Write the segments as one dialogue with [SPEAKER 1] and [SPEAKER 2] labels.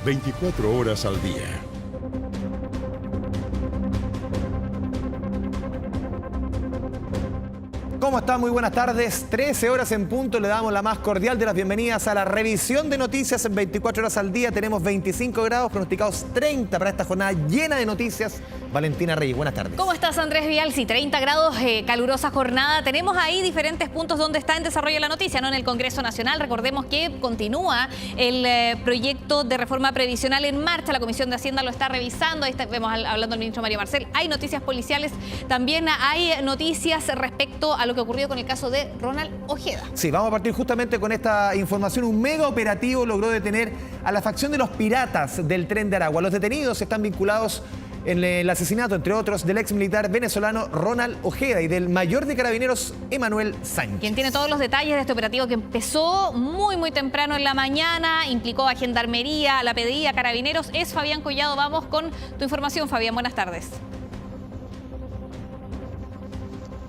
[SPEAKER 1] 24 horas al día.
[SPEAKER 2] ¿Cómo está? Muy buenas tardes. 13 horas en punto. Le damos la más cordial de las bienvenidas a la revisión de noticias en 24 horas al día. Tenemos 25 grados, pronosticados 30 para esta jornada llena de noticias. Valentina Reyes, buenas tardes.
[SPEAKER 3] ¿Cómo estás, Andrés Vial? Sí, 30 grados, calurosa jornada. Tenemos ahí diferentes puntos donde está en desarrollo la noticia, ¿no? En el Congreso Nacional, recordemos que continúa el proyecto de reforma previsional en marcha. La Comisión de Hacienda lo está revisando. Ahí vemos hablando el ministro Mario Marcel. Hay noticias policiales. También hay noticias respecto a lo que ocurrió con el caso de Ronald Ojeda.
[SPEAKER 2] Sí, vamos a partir justamente con esta información. Un mega operativo logró detener a la facción de los piratas del Tren de Aragua. Los detenidos están vinculados en el asesinato, entre otros, del ex militar venezolano Ronald Ojeda y del mayor de carabineros Emanuel Sánchez.
[SPEAKER 3] Quien tiene todos los detalles de este operativo que empezó muy temprano en la mañana, implicó a Gendarmería, a la PDI, a Carabineros, es Fabián Collado. Vamos con tu información, Fabián. Buenas tardes.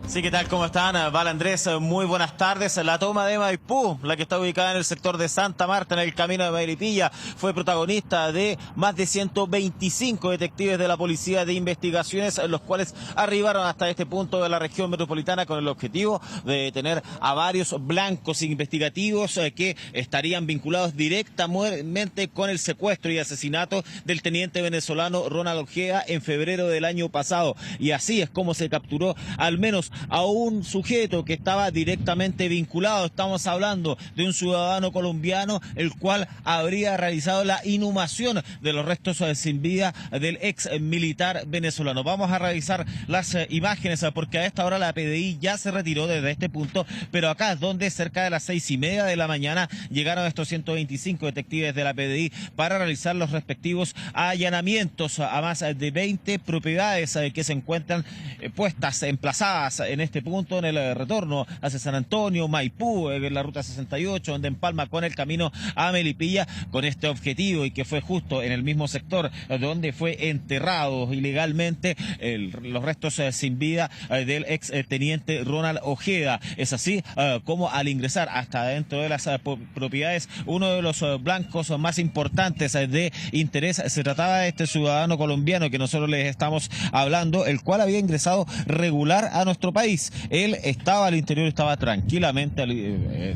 [SPEAKER 4] Sí, ¿qué tal? ¿Cómo están? Vale, Andrés, muy buenas tardes. La toma de Maipú, la que está ubicada en el sector de Santa Marta, en el camino de Melipilla, fue protagonista de más de 125 detectives de la Policía de Investigaciones, los cuales arribaron hasta este punto de la región metropolitana con el objetivo de detener a varios blancos investigativos que estarían vinculados directamente con el secuestro y asesinato del teniente venezolano Ronald Ojeda en febrero del año pasado. Y así es como se capturó al menos a un sujeto que estaba directamente vinculado. Estamos hablando de un ciudadano colombiano, el cual habría realizado la inhumación de los restos sin vida del ex militar venezolano. Vamos a revisar las imágenes porque a esta hora la PDI ya se retiró desde este punto, pero acá es donde cerca de las 6:30 de la mañana llegaron estos 125 detectives de la PDI para realizar los respectivos allanamientos a más de 20 propiedades que se encuentran emplazadas en este punto, en el retorno hacia San Antonio, Maipú, en la ruta 68, donde empalma con el camino a Melipilla, con este objetivo, y que fue justo en el mismo sector donde fue enterrado ilegalmente los restos sin vida del ex teniente Ronald Ojeda. Es así como al ingresar hasta dentro de las propiedades, uno de los blancos más importantes de interés, se trataba de este ciudadano colombiano que nosotros les estamos hablando, el cual había ingresado regular a nuestro país. Él estaba al interior, estaba tranquilamente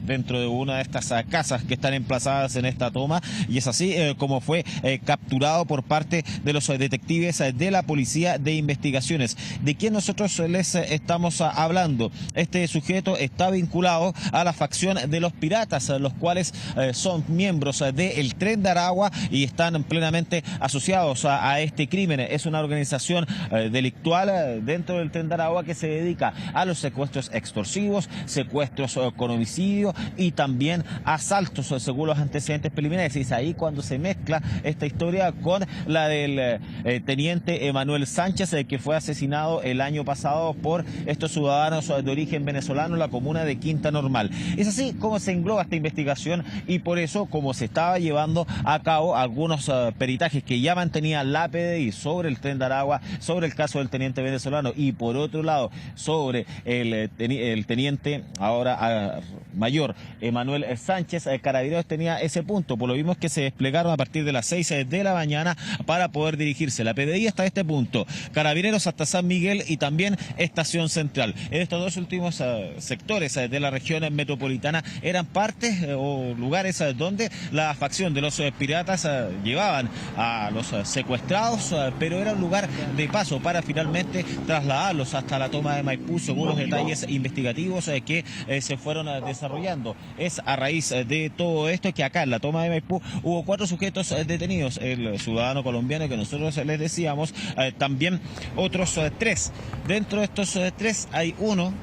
[SPEAKER 4] dentro de una de estas casas que están emplazadas en esta toma, y es así como fue capturado por parte de los detectives de la Policía de Investigaciones. ¿De quién nosotros les estamos hablando? Este sujeto está vinculado a la facción de los piratas, los cuales son miembros del Tren de Aragua y están plenamente asociados a este crimen. Es una organización delictual dentro del Tren de Aragua que se dedica a los secuestros extorsivos, secuestros con homicidio y también asaltos según los antecedentes preliminares. Y es ahí cuando se mezcla esta historia con la del teniente Emanuel Sánchez, que fue asesinado el año pasado por estos ciudadanos de origen venezolano en la comuna de Quinta Normal. Es así como se engloba esta investigación, y por eso, como se estaba llevando a cabo algunos peritajes que ya mantenía la PDI sobre el Tren de Aragua, sobre el caso del teniente venezolano, y por otro lado sobre el teniente ahora mayor Emanuel Sánchez, Carabineros tenía ese punto, por lo mismo que se desplegaron a partir de las 6 de la mañana para poder dirigirse la PDI hasta este punto, Carabineros hasta San Miguel y también Estación Central. En estos dos últimos sectores de la región metropolitana eran partes o lugares donde la facción de los piratas llevaban a los secuestrados, pero era un lugar de paso para finalmente trasladarlos hasta la toma de Maipú, según los detalles investigativos que se fueron desarrollando. Es a raíz de todo esto que acá en la toma de Maipú hubo 4 sujetos detenidos, el ciudadano colombiano que nosotros les decíamos, también otros 3. Dentro de estos 3 hay uno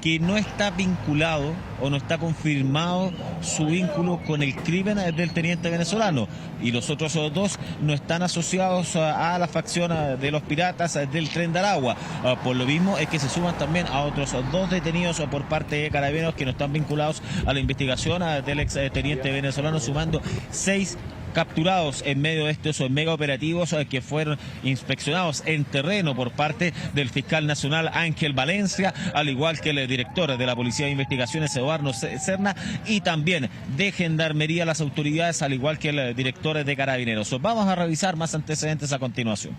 [SPEAKER 4] que no está vinculado o no está confirmado su vínculo con el crimen del teniente venezolano, y los otros 2 no están asociados a la facción de los piratas del Tren de Aragua. Por lo mismo es que se suman también a otros 2 detenidos por parte de Carabineros que no están vinculados a la investigación del ex teniente venezolano, sumando 6 capturados en medio de estos mega operativos que fueron inspeccionados en terreno por parte del fiscal nacional Ángel Valencia, al igual que el director de la Policía de Investigaciones Eduardo Serna, y también de Gendarmería las autoridades, al igual que el director de Carabineros. Vamos a revisar más antecedentes a continuación.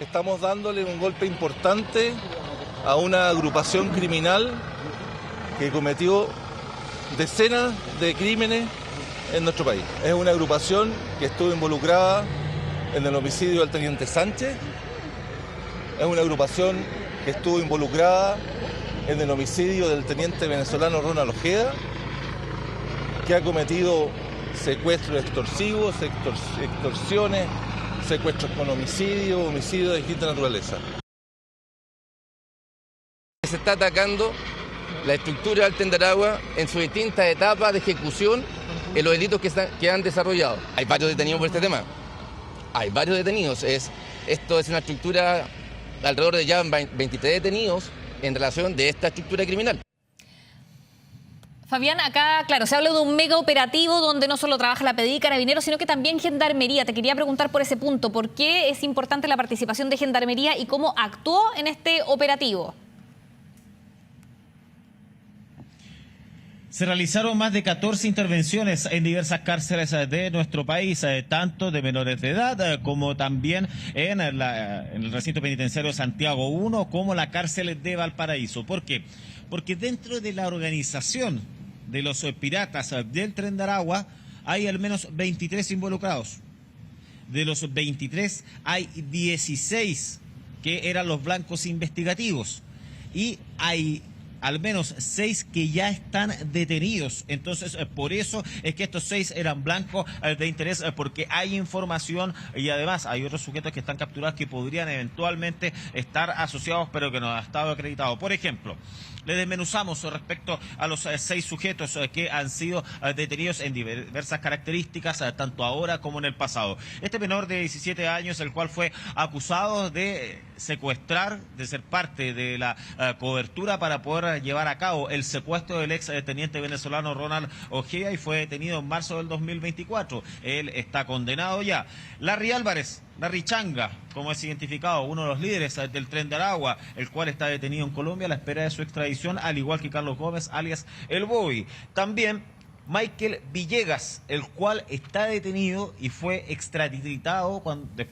[SPEAKER 5] Estamos dándole un golpe importante a una agrupación criminal que cometió decenas de crímenes en nuestro país. Es una agrupación que estuvo involucrada en el homicidio del teniente Sánchez, es una agrupación que estuvo involucrada en el homicidio del teniente venezolano Ronald Ojeda, que ha cometido secuestros extorsivos, extorsiones, secuestros con homicidio de distinta naturaleza.
[SPEAKER 6] Se está atacando la estructura del Tren de Aragua en sus distintas etapas de ejecución en los delitos que han desarrollado. Hay varios detenidos por este tema. Hay varios detenidos. Esto es una estructura, alrededor de ya 23 detenidos en relación de esta estructura criminal.
[SPEAKER 3] Fabián, acá, claro, se habla de un mega operativo donde no solo trabaja la PDI, Carabineros, sino que también Gendarmería. Te quería preguntar por ese punto, ¿por qué es importante la participación de Gendarmería y cómo actuó en este operativo?
[SPEAKER 4] Se realizaron más de 14 intervenciones en diversas cárceles de nuestro país, tanto de menores de edad como también en el recinto penitenciario Santiago I, como la cárcel de Valparaíso. ¿Por qué? Porque dentro de la organización de los piratas del Tren de Aragua hay al menos 23 involucrados. De los 23 hay 16 que eran los blancos investigativos y hay al menos 6 que ya están detenidos. Entonces, por eso es que estos 6 eran blancos de interés, porque hay información y además hay otros sujetos que están capturados que podrían eventualmente estar asociados, pero que no ha estado acreditado. Por ejemplo, le desmenuzamos respecto a los 6 sujetos que han sido detenidos en diversas características, tanto ahora como en el pasado. Este menor de 17 años, el cual fue acusado de secuestrar, de ser parte de la cobertura para poder llevar a cabo el secuestro del ex teniente venezolano Ronald Ojeda, y fue detenido en marzo del 2024. Él está condenado ya. Larry Álvarez, Larry Changa, como es identificado, uno de los líderes del Tren de Aragua, el cual está detenido en Colombia a la espera de su extradición, al igual que Carlos Gómez, alias El Boy. También Michael Villegas, el cual está detenido y fue extraditado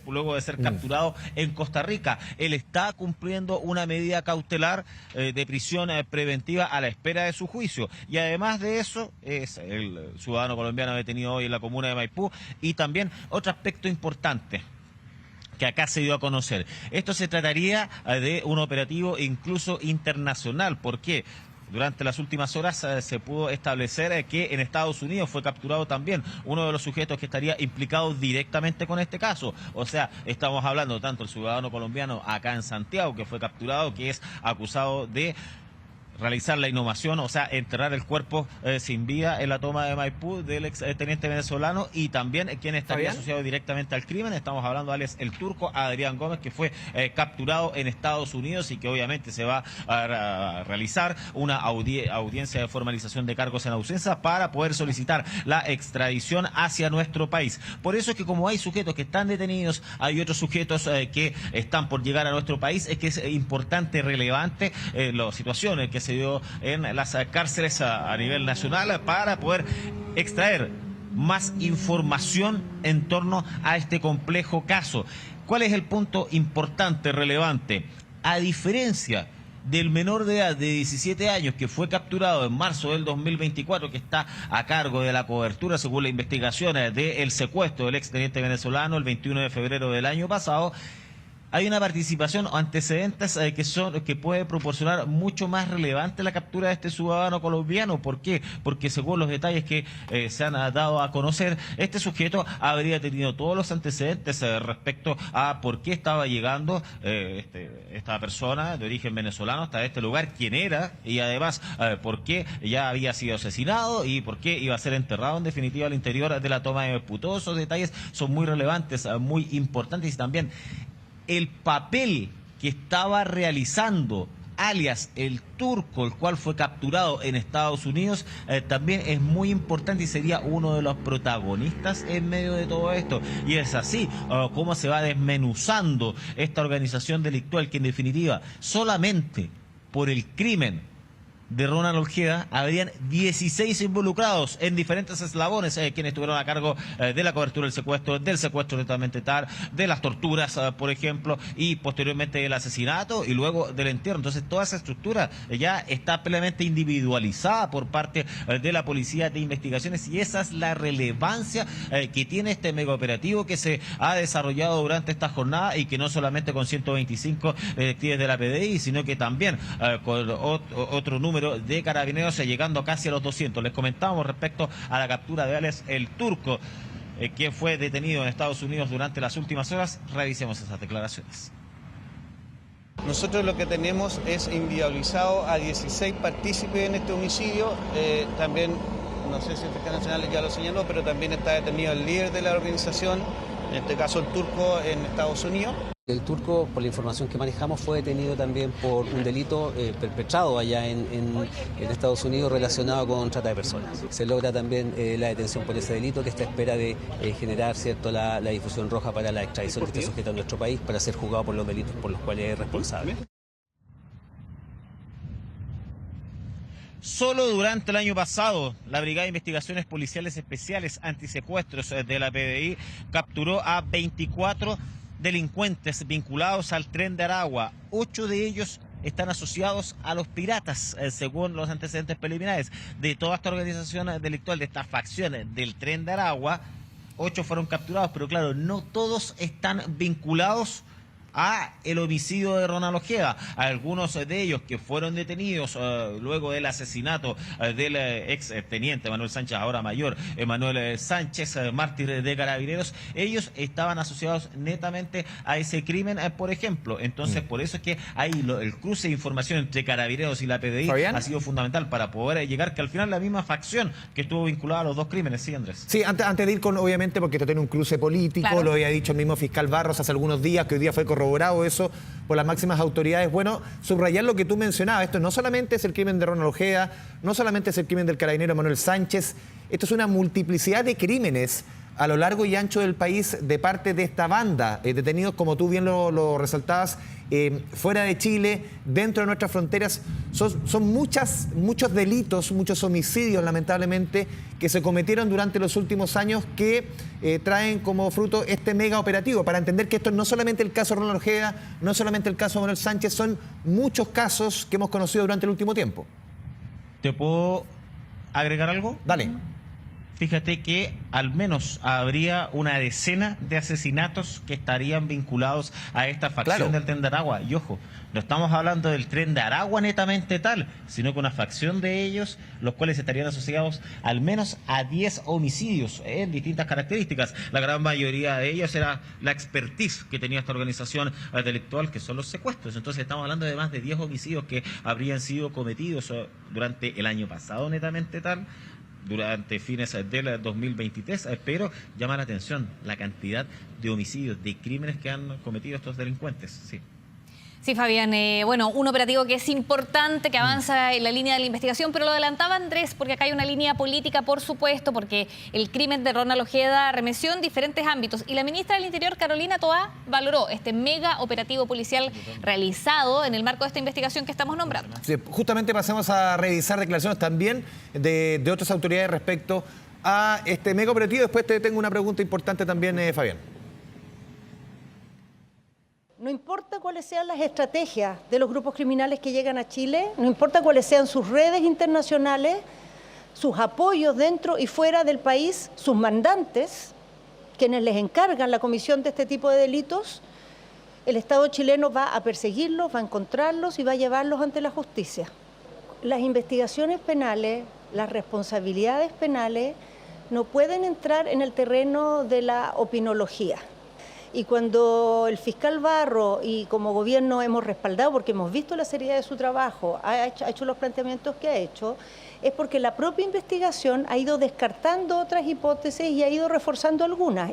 [SPEAKER 4] luego de ser capturado en Costa Rica. Él está cumpliendo una medida cautelar de prisión preventiva a la espera de su juicio. Y además de eso, es el ciudadano colombiano detenido hoy en la comuna de Maipú. Y también otro aspecto importante que acá se dio a conocer. Esto se trataría de un operativo incluso internacional. ¿Por qué? Durante las últimas horas se pudo establecer que en Estados Unidos fue capturado también uno de los sujetos que estaría implicado directamente con este caso. O sea, estamos hablando tanto el ciudadano colombiano acá en Santiago, que fue capturado, que es acusado de realizar la inhumación, o sea, enterrar el cuerpo sin vida en la toma de Maipú del ex teniente venezolano, y también quien estaría asociado directamente al crimen. Estamos hablando de alias El Turco, Adrián Gómez, que fue capturado en Estados Unidos y que obviamente se va a realizar una audiencia de formalización de cargos en ausencia para poder solicitar la extradición hacia nuestro país. Por eso es que como hay sujetos que están detenidos, hay otros sujetos que están por llegar a nuestro país. Es que es importante, relevante las situaciones que se dio en las cárceles a nivel nacional para poder extraer más información en torno a este complejo caso. ¿Cuál es el punto importante, relevante? A diferencia del menor de edad de 17 años que fue capturado en marzo del 2024, que está a cargo de la cobertura, según la investigación, del secuestro del exteniente venezolano el 21 de febrero del año pasado, hay una participación o antecedentes que puede proporcionar mucho más relevante la captura de este ciudadano colombiano. ¿Por qué? Porque según los detalles que se han dado a conocer, este sujeto habría tenido todos los antecedentes respecto a por qué estaba llegando esta persona de origen venezolano hasta este lugar, quién era, y además por qué ya había sido asesinado y por qué iba a ser enterrado en definitiva al interior de la toma de Maipú. Todos esos detalles son muy relevantes, muy importantes, y también el papel que estaba realizando alias el Turco, el cual fue capturado en Estados Unidos, también es muy importante y sería uno de los protagonistas en medio de todo esto. Y es así cómo se va desmenuzando esta organización delictual que en definitiva solamente por el crimen de Ronald Ojeda habrían 16 involucrados en diferentes eslabones, quienes estuvieron a cargo de la cobertura del secuestro totalmente tal, de las torturas, por ejemplo, y posteriormente el asesinato y luego del entierro. Entonces toda esa estructura ya está plenamente individualizada por parte de la Policía de Investigaciones, y esa es la relevancia que tiene este megaoperativo que se ha desarrollado durante esta jornada, y que no solamente con 125 detectives de la PDI, sino que también con otro número de carabineros, llegando casi a los 200. Les comentábamos respecto a la captura de alias el Turco, quien fue detenido en Estados Unidos durante las últimas horas. Revisemos esas declaraciones.
[SPEAKER 7] Nosotros lo que tenemos es individualizado a 16 partícipes en este homicidio. También, no sé si el fiscal nacional ya lo señaló, pero también está detenido el líder de la organización, en este caso el Turco, en Estados Unidos.
[SPEAKER 8] El Turco, por la información que manejamos, fue detenido también por un delito perpetrado allá en Estados Unidos relacionado con trata de personas. Se logra también la detención por ese delito, que está a espera de generar, ¿cierto?, la difusión roja para la extradición de este sujeto a nuestro país para ser juzgado por los delitos por los cuales es responsable.
[SPEAKER 4] Solo durante el año pasado, la Brigada de Investigaciones Policiales Especiales Antisecuestros de la PDI capturó a 24 delincuentes vinculados al Tren de Aragua. 8 de ellos están asociados a los piratas, según los antecedentes preliminares de toda esta organización delictual, de estas facciones del Tren de Aragua. 8 fueron capturados, pero claro, no todos están vinculados a el homicidio de Ronald Ojeda. Algunos de ellos que fueron detenidos luego del asesinato del ex teniente Manuel Sánchez, ahora mayor Manuel Sánchez, mártir de Carabineros, ellos estaban asociados netamente a ese crimen, por ejemplo. Entonces, por eso es que ahí el cruce de información entre Carabineros y la PDI ¿Fabián? Ha sido fundamental para poder llegar que al final la misma facción que estuvo vinculada a los dos crímenes. Sí, Andrés.
[SPEAKER 2] Sí, antes de ir con, obviamente, porque esto tiene un cruce político, claro. Lo había dicho el mismo fiscal Barros hace algunos días, que hoy día fue corroborado eso por las máximas autoridades. Bueno, subrayar lo que tú mencionabas, esto no solamente es el crimen de Ronald Ojeda, no solamente es el crimen del carabinero Manuel Sánchez, esto es una multiplicidad de crímenes a lo largo y ancho del país de parte de esta banda, detenidos, como tú bien lo resaltabas, fuera de Chile, dentro de nuestras fronteras. Son muchos delitos, muchos homicidios, lamentablemente, que se cometieron durante los últimos años, que traen como fruto este mega operativo, para entender que esto no solamente el caso de Ronald Ojeda, no solamente el caso de Manuel Sánchez, son muchos casos que hemos conocido durante el último tiempo.
[SPEAKER 4] ¿Te puedo agregar algo?
[SPEAKER 2] Dale.
[SPEAKER 4] Fíjate que al menos habría una decena de asesinatos que estarían vinculados a esta facción del Tren de Aragua. Y ojo, no estamos hablando del Tren de Aragua netamente tal, sino que una facción de ellos, los cuales estarían asociados al menos a 10 homicidios en distintas características. La gran mayoría de ellos era la expertise que tenía esta organización delictual, que son los secuestros. Entonces estamos hablando de más de 10 homicidios que habrían sido cometidos durante el año pasado netamente tal, durante fines del 2023, pero llama la atención la cantidad de homicidios, de crímenes que han cometido estos delincuentes. Sí.
[SPEAKER 3] Sí, Fabián, bueno, un operativo que es importante, que avanza en la línea de la investigación, pero lo adelantaba Andrés, porque acá hay una línea política, por supuesto, porque el crimen de Ronald Ojeda arremeció en diferentes ámbitos, y la ministra del Interior, Carolina Toá, valoró este mega operativo policial realizado en el marco de esta investigación que estamos nombrando.
[SPEAKER 2] Sí, justamente pasemos a revisar declaraciones también de otras autoridades respecto a este mega operativo. Después te tengo una pregunta importante también, Fabián.
[SPEAKER 9] No importa cuáles sean las estrategias de los grupos criminales que llegan a Chile, no importa cuáles sean sus redes internacionales, sus apoyos dentro y fuera del país, sus mandantes, quienes les encargan la comisión de este tipo de delitos, el Estado chileno va a perseguirlos, va a encontrarlos y va a llevarlos ante la justicia. Las investigaciones penales, las responsabilidades penales, no pueden entrar en el terreno de la opinología. Y cuando el fiscal Barro y como gobierno hemos respaldado, porque hemos visto la seriedad de su trabajo, ha hecho los planteamientos que ha hecho, es porque la propia investigación ha ido descartando otras hipótesis y ha ido reforzando algunas.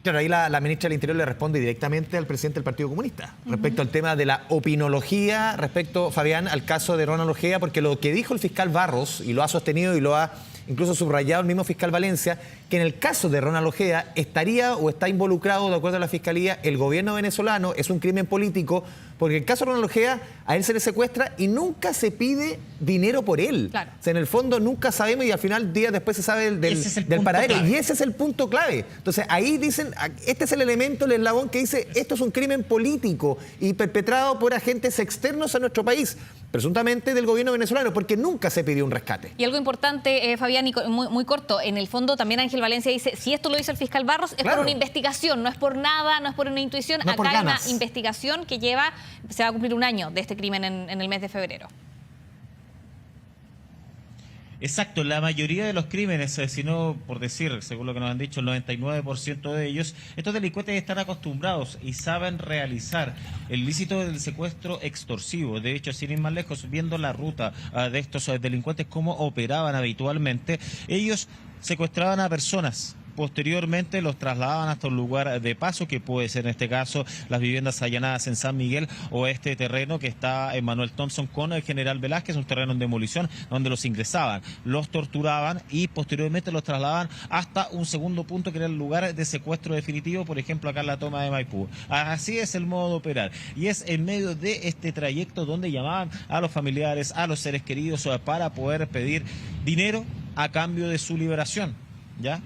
[SPEAKER 2] Claro, ahí la ministra del Interior le responde directamente al presidente del Partido Comunista respecto al tema de la opinología, respecto, Fabián, al caso de Ronald Ojeda, porque lo que dijo el fiscal Barros, y lo ha sostenido y lo ha incluso subrayado el mismo fiscal Valencia, que en el caso de Ronald Ojeda estaría o está involucrado, de acuerdo a la Fiscalía, el gobierno venezolano, es un crimen político, porque en el caso de Ronald Ojeda, a él se le secuestra y nunca se pide dinero por él. Claro. O sea, en el fondo nunca sabemos y al final días después se sabe del paradero. Clave. Y ese es el punto clave. Entonces ahí dicen, este es el elemento, el eslabón que dice, esto es un crimen político y perpetrado por agentes externos a nuestro país, presuntamente del gobierno venezolano, porque nunca se pidió un rescate.
[SPEAKER 3] Y algo importante, Fabián, y muy corto, en el fondo también Ángel Valencia dice, si esto lo hizo el fiscal Barros, es por una investigación, no es por nada, no es por una intuición, no acá hay una investigación que se va a cumplir un año de este crimen en el mes de febrero.
[SPEAKER 4] Exacto, la mayoría de los crímenes, si no por decir, según lo que nos han dicho, el 99% de ellos, estos delincuentes están acostumbrados y saben realizar el ilícito del secuestro extorsivo. De hecho, sin ir más lejos, viendo la ruta de estos delincuentes, cómo operaban habitualmente, ellos secuestraban a personas. Posteriormente los trasladaban hasta un lugar de paso, que puede ser en este caso las viviendas allanadas en San Miguel o este terreno que está en Manuel Thompson con el General Velázquez, un terreno en demolición donde los ingresaban, los torturaban y posteriormente los trasladaban hasta un segundo punto que era el lugar de secuestro definitivo, por ejemplo acá en la toma de Maipú. Así es el modo de operar y es en medio de este trayecto donde llamaban a los familiares, a los seres queridos para poder pedir dinero a cambio de su liberación, ¿ya?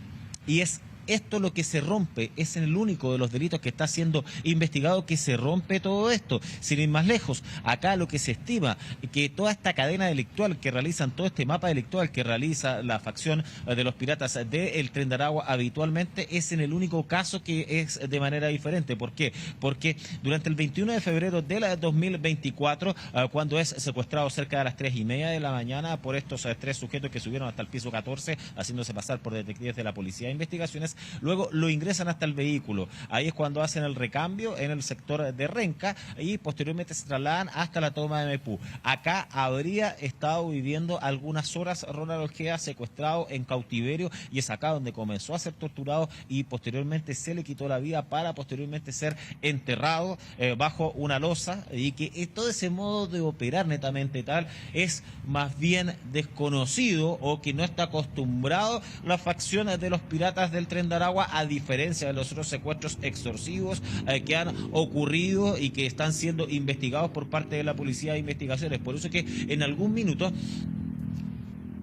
[SPEAKER 4] Y es esto lo que se rompe, es el único de los delitos que está siendo investigado que se rompe todo esto. Sin ir más lejos, acá lo que se estima que toda esta cadena delictual que realizan, todo este mapa delictual que realiza la facción de los piratas del Tren de Aragua habitualmente es en el único caso que es de manera diferente. ¿Por qué? Porque durante el 21 de febrero del 2024, cuando es secuestrado cerca de las 3:30 de la mañana por estos 3 sujetos que subieron hasta el piso 14, haciéndose pasar por detectives de la Policía de Investigaciones, luego lo ingresan hasta el vehículo. Ahí es cuando hacen el recambio en el sector de Renca y posteriormente se trasladan hasta la toma de Maipú. Acá habría estado viviendo algunas horas Ronald Ojeda secuestrado en cautiverio y es acá donde comenzó a ser torturado y posteriormente se le quitó la vida para posteriormente ser enterrado bajo una losa, y que todo ese modo de operar netamente tal es más bien desconocido o que no está acostumbrado la facción de los piratas del Tren de Aragua, a diferencia de los otros secuestros extorsivos que han ocurrido y que están siendo investigados por parte de la Policía de Investigaciones. Por eso que en algún minuto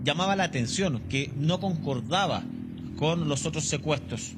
[SPEAKER 4] llamaba la atención que no concordaba con los otros secuestros.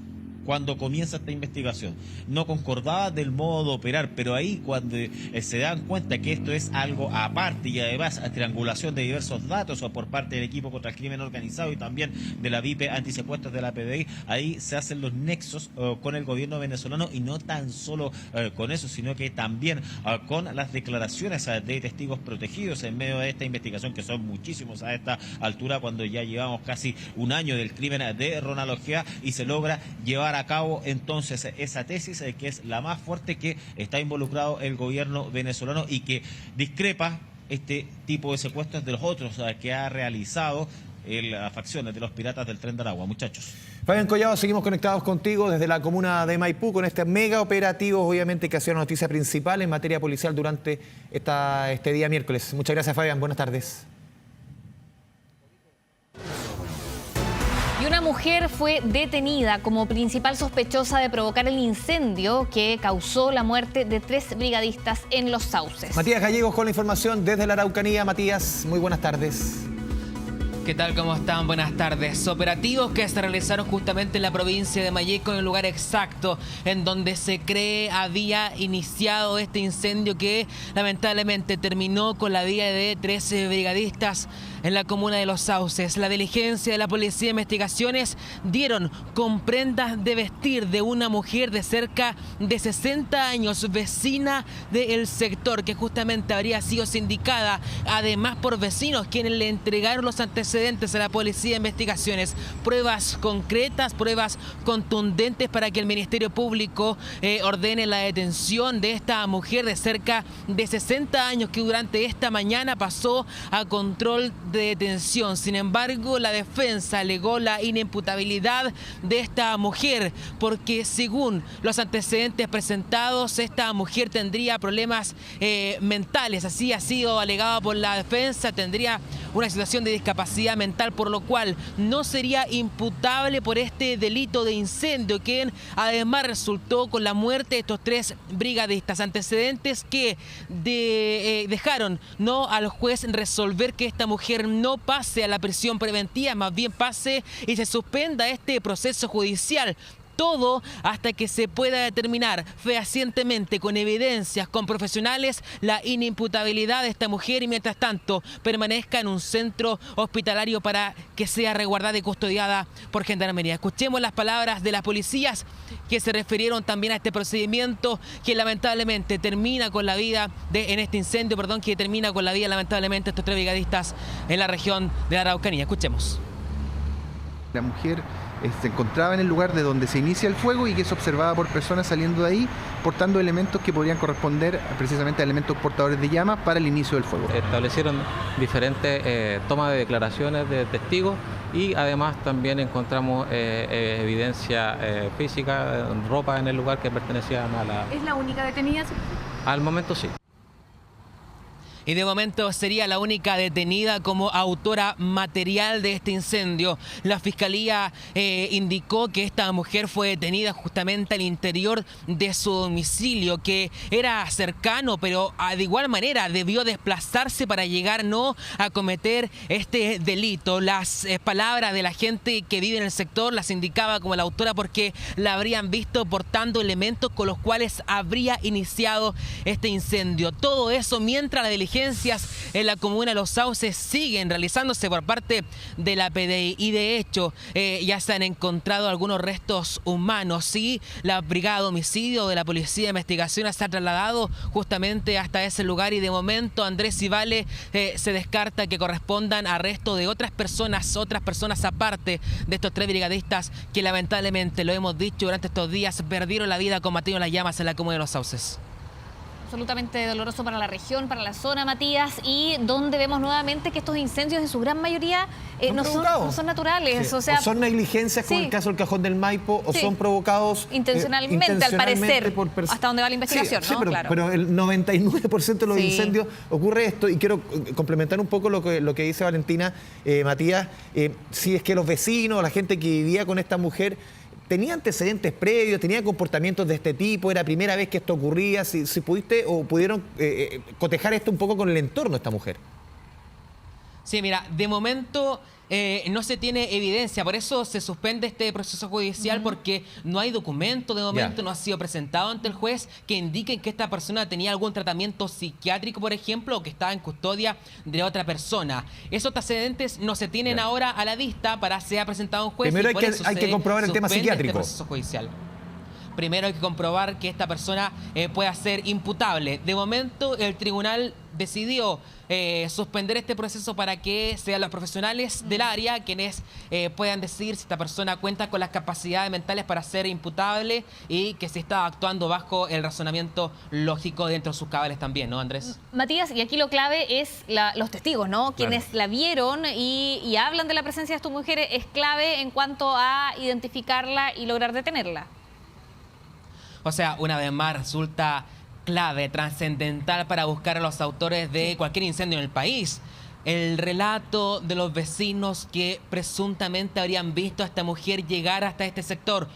[SPEAKER 4] Cuando comienza esta investigación, no concordaba del modo de operar, pero ahí cuando se dan cuenta que esto es algo aparte y además triangulación de diversos datos o por parte del equipo contra el crimen organizado y también de la VIP antisecuestros de la PDI, ahí se hacen los nexos con el gobierno venezolano y no tan solo con eso, sino que también con las declaraciones de testigos protegidos en medio de esta investigación, que son muchísimos a esta altura, cuando ya llevamos casi un año del crimen de Ronald Ojeda y se logra llevar a cabo entonces esa tesis que es la más fuerte, que está involucrado el gobierno venezolano y que discrepa este tipo de secuestros de los otros que ha realizado las facciones de los piratas del Tren de Aragua. Muchachos.
[SPEAKER 2] Fabián Collado, seguimos conectados contigo desde la comuna de Maipú con este mega operativo, obviamente que ha sido la noticia principal en materia policial durante este día miércoles. Muchas gracias, Fabián. Buenas tardes.
[SPEAKER 3] Y una mujer fue detenida como principal sospechosa de provocar el incendio que causó la muerte de 3 brigadistas en Los Sauces.
[SPEAKER 2] Matías Gallegos con la información desde la Araucanía. Matías, muy buenas tardes.
[SPEAKER 10] ¿Qué tal? ¿Cómo están? Buenas tardes. Operativos que se realizaron justamente en la provincia de Malleco, en el lugar exacto en donde se cree había iniciado este incendio que lamentablemente terminó con la vida de 13 brigadistas en la comuna de Los Sauces. La diligencia de la Policía de Investigaciones dieron con prendas de vestir de una mujer de cerca de 60 años, vecina del sector, que justamente habría sido sindicada, además por vecinos quienes le entregaron los antecedentes antecedentes a la Policía de Investigaciones, pruebas concretas, pruebas contundentes para que el Ministerio Público ordene la detención de esta mujer de cerca de 60 años que durante esta mañana pasó a control de detención. Sin embargo, la defensa alegó la inimputabilidad de esta mujer porque según los antecedentes presentados, esta mujer tendría problemas mentales. Así ha sido alegado por la defensa, tendría una situación de discapacidad mental, por lo cual no sería imputable por este delito de incendio, que además resultó con la muerte de estos 3 brigadistas. Antecedentes que dejaron no al juez resolver que esta mujer no pase a la prisión preventiva, más bien pase y se suspenda este proceso judicial. Todo hasta que se pueda determinar fehacientemente, con evidencias, con profesionales, la inimputabilidad de esta mujer y mientras tanto permanezca en un centro hospitalario para que sea resguardada y custodiada por Gendarmería. Escuchemos las palabras de las policías que se refirieron también a este procedimiento que lamentablemente termina con la vida en este incendio, que termina con la vida lamentablemente de estos 3 brigadistas en la región de la Araucanía. Escuchemos.
[SPEAKER 11] La mujer se encontraba en el lugar de donde se inicia el fuego y que es observada por personas saliendo de ahí portando elementos que podrían corresponder precisamente a elementos portadores de llamas para el inicio del fuego.
[SPEAKER 12] Establecieron diferentes tomas de declaraciones de testigos y además también encontramos evidencia física, ropa en el lugar que pertenecían a la...
[SPEAKER 13] ¿Es la única detenida?
[SPEAKER 12] Al momento sí.
[SPEAKER 10] Y de momento sería la única detenida como autora material de este incendio. La Fiscalía indicó que esta mujer fue detenida justamente al interior de su domicilio, que era cercano, pero de igual manera debió desplazarse para llegar no a cometer este delito. Las palabras de la gente que vive en el sector las indicaba como la autora porque la habrían visto portando elementos con los cuales habría iniciado este incendio. Todo eso mientras la diligencia en la comuna de Los Sauces siguen realizándose por parte de la PDI y de hecho ya se han encontrado algunos restos humanos y la Brigada de Homicidio de la Policía de Investigaciones se ha trasladado justamente hasta ese lugar y de momento, Andrés y Vale, se descarta que correspondan a arresto de otras personas aparte de estos 3 brigadistas que lamentablemente, lo hemos dicho durante estos días, perdieron la vida combatiendo las llamas en la comuna de Los Sauces.
[SPEAKER 3] Absolutamente doloroso para la región, para la zona, Matías, y donde vemos nuevamente que estos incendios en su gran mayoría no son naturales.
[SPEAKER 2] Sí.
[SPEAKER 3] O sea,
[SPEAKER 2] son negligencias, como el caso del Cajón del Maipo, o son provocados
[SPEAKER 3] intencionalmente, al parecer, hasta donde va la investigación.
[SPEAKER 2] Sí,
[SPEAKER 3] ¿no?
[SPEAKER 2] pero el 99% de los incendios ocurre esto, y quiero complementar un poco lo que dice Valentina, Matías, si es que los vecinos, la gente que vivía con esta mujer, ¿tenía antecedentes previos, tenía comportamientos de este tipo? ¿Era primera vez que esto ocurría? Si pudiste o pudieron cotejar esto un poco con el entorno de esta mujer.
[SPEAKER 10] Sí, mira, de momento no se tiene evidencia, por eso se suspende este proceso judicial porque no hay documento de momento, no ha sido presentado ante el juez que indiquen que esta persona tenía algún tratamiento psiquiátrico, por ejemplo, o que estaba en custodia de otra persona. Esos antecedentes no se tienen ahora a la vista para ser presentado a un juez.
[SPEAKER 2] Primero hay que comprobar el tema psiquiátrico.
[SPEAKER 10] Este proceso judicial. Primero hay que comprobar que esta persona pueda ser imputable. De momento, el tribunal decidió suspender este proceso para que sean los profesionales del área quienes puedan decidir si esta persona cuenta con las capacidades mentales para ser imputable y que se está actuando bajo el razonamiento lógico dentro de sus cabales también, ¿no, Andrés?
[SPEAKER 3] Matías, y aquí lo clave es los testigos, ¿no? Quienes la vieron y hablan de la presencia de estas mujeres es clave en cuanto a identificarla y lograr detenerla.
[SPEAKER 10] O sea, una vez más resulta clave, trascendental para buscar a los autores de cualquier incendio en el país. El relato de los vecinos que presuntamente habrían visto a esta mujer llegar hasta este sector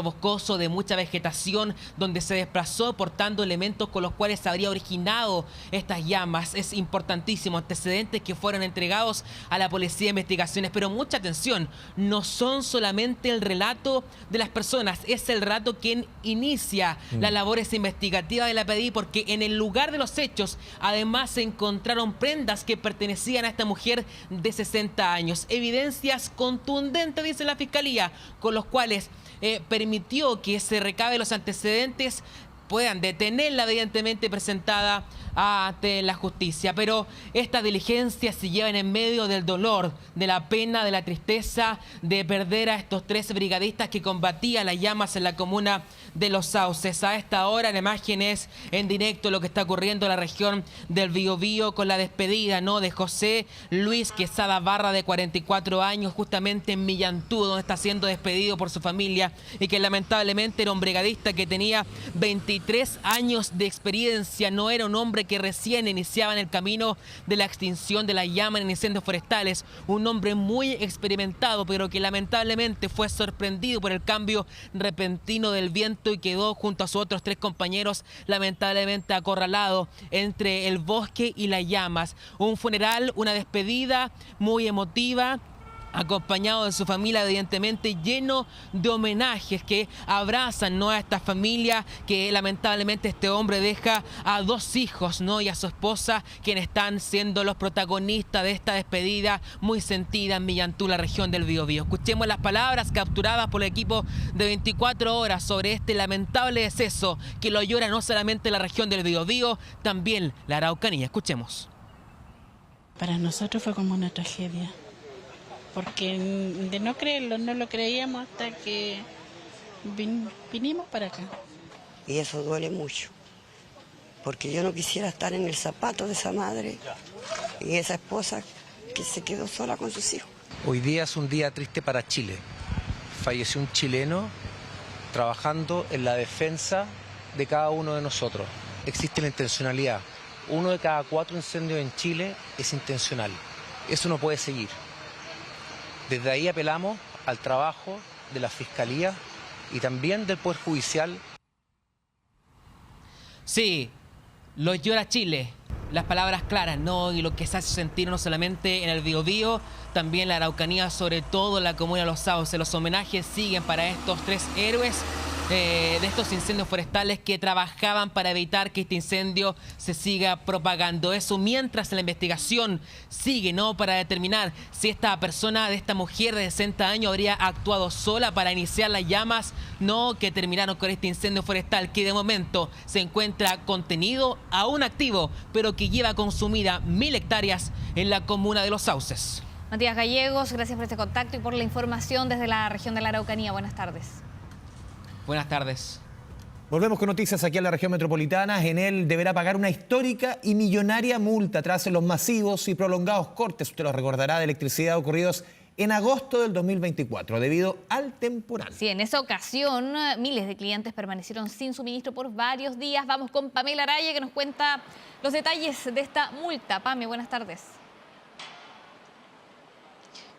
[SPEAKER 10] boscoso de mucha vegetación, donde se desplazó portando elementos con los cuales se habría originado estas llamas. Es importantísimo, antecedentes que fueron entregados a la Policía de Investigaciones. Pero mucha atención, no son solamente el relato de las personas, es el relato quien inicia las labores investigativas de la PDI, porque en el lugar de los hechos además se encontraron prendas que pertenecían a esta mujer de 60 años. Evidencias contundentes, dice la Fiscalía, con los cuales permitió que se recabe los antecedentes puedan detenerla, evidentemente presentada ante la justicia. Pero estas diligencias se llevan en medio del dolor, de la pena, de la tristeza de perder a estos 13 brigadistas que combatían las llamas en la comuna de Los Sauces. A esta hora la imagen es en directo lo que está ocurriendo en la región del Biobío con la despedida, ¿no?, de José Luis Quesada Barra, de 44 años, justamente en Millantú, donde está siendo despedido por su familia, y que lamentablemente era un brigadista que tenía 23 años de experiencia. No era un hombre que recién iniciaba en el camino de la extinción de la llama en incendios forestales, un hombre muy experimentado, pero que lamentablemente fue sorprendido por el cambio repentino del viento y quedó junto a sus otros 3 compañeros lamentablemente acorralado entre el bosque y las llamas. Un funeral, una despedida muy emotiva, acompañado de su familia, evidentemente lleno de homenajes que abrazan, ¿no?, a esta familia, que lamentablemente este hombre deja a 2 hijos, ¿no?, y a su esposa, quienes están siendo los protagonistas de esta despedida muy sentida en Millantú, la región del Biobío. Escuchemos las palabras capturadas por el equipo de 24 horas sobre este lamentable deceso que lo llora no solamente la región del Biobío, también la Araucanía. Escuchemos.
[SPEAKER 13] Para nosotros fue como una tragedia, porque de no creerlo, no lo creíamos hasta que vinimos para acá.
[SPEAKER 14] Y eso duele mucho, porque yo no quisiera estar en el zapato de esa madre y esa esposa que se quedó sola con sus hijos.
[SPEAKER 15] Hoy día es un día triste para Chile. Falleció un chileno trabajando en la defensa de cada uno de nosotros. Existe la intencionalidad. 1 de cada 4 incendios en Chile es intencional. Eso no puede seguir. Desde ahí apelamos al trabajo de la Fiscalía y también del Poder Judicial.
[SPEAKER 10] Sí, lo llora Chile. Las palabras claras, ¿no? Y lo que se hace sentir no solamente en el Biobío, también la Araucanía, sobre todo en la comuna de Los Sauces. Los homenajes siguen para estos 3 héroes de estos incendios forestales que trabajaban para evitar que este incendio se siga propagando. Eso mientras la investigación sigue, ¿no?, para determinar si esta persona, de esta mujer de 60 años, habría actuado sola para iniciar las llamas, no, que terminaron con este incendio forestal que de momento se encuentra contenido, aún activo, pero que lleva consumida 1000 hectáreas en la comuna de Los Sauces.
[SPEAKER 3] Matías Gallegos, gracias por este contacto y por la información desde la región de la Araucanía. Buenas tardes.
[SPEAKER 10] Buenas tardes.
[SPEAKER 2] Volvemos con noticias aquí en la región metropolitana. Enel deberá pagar una histórica y millonaria multa tras los masivos y prolongados cortes, usted lo recordará, de electricidad ocurridos en agosto del 2024 debido al temporal.
[SPEAKER 3] Sí, en esa ocasión miles de clientes permanecieron sin suministro por varios días. Vamos con Pamela Araya, que nos cuenta los detalles de esta multa. Pame, buenas tardes.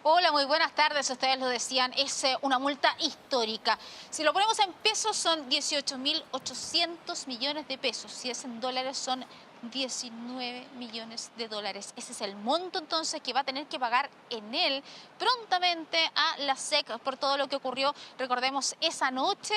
[SPEAKER 16] Hola, muy buenas tardes. Ustedes lo decían, es una multa histórica. Si lo ponemos en pesos son 18.800 millones de pesos. Si es en dólares son 19 millones de dólares. Ese es el monto entonces que va a tener que pagar Enel prontamente a la SEC por todo lo que ocurrió. Recordemos esa noche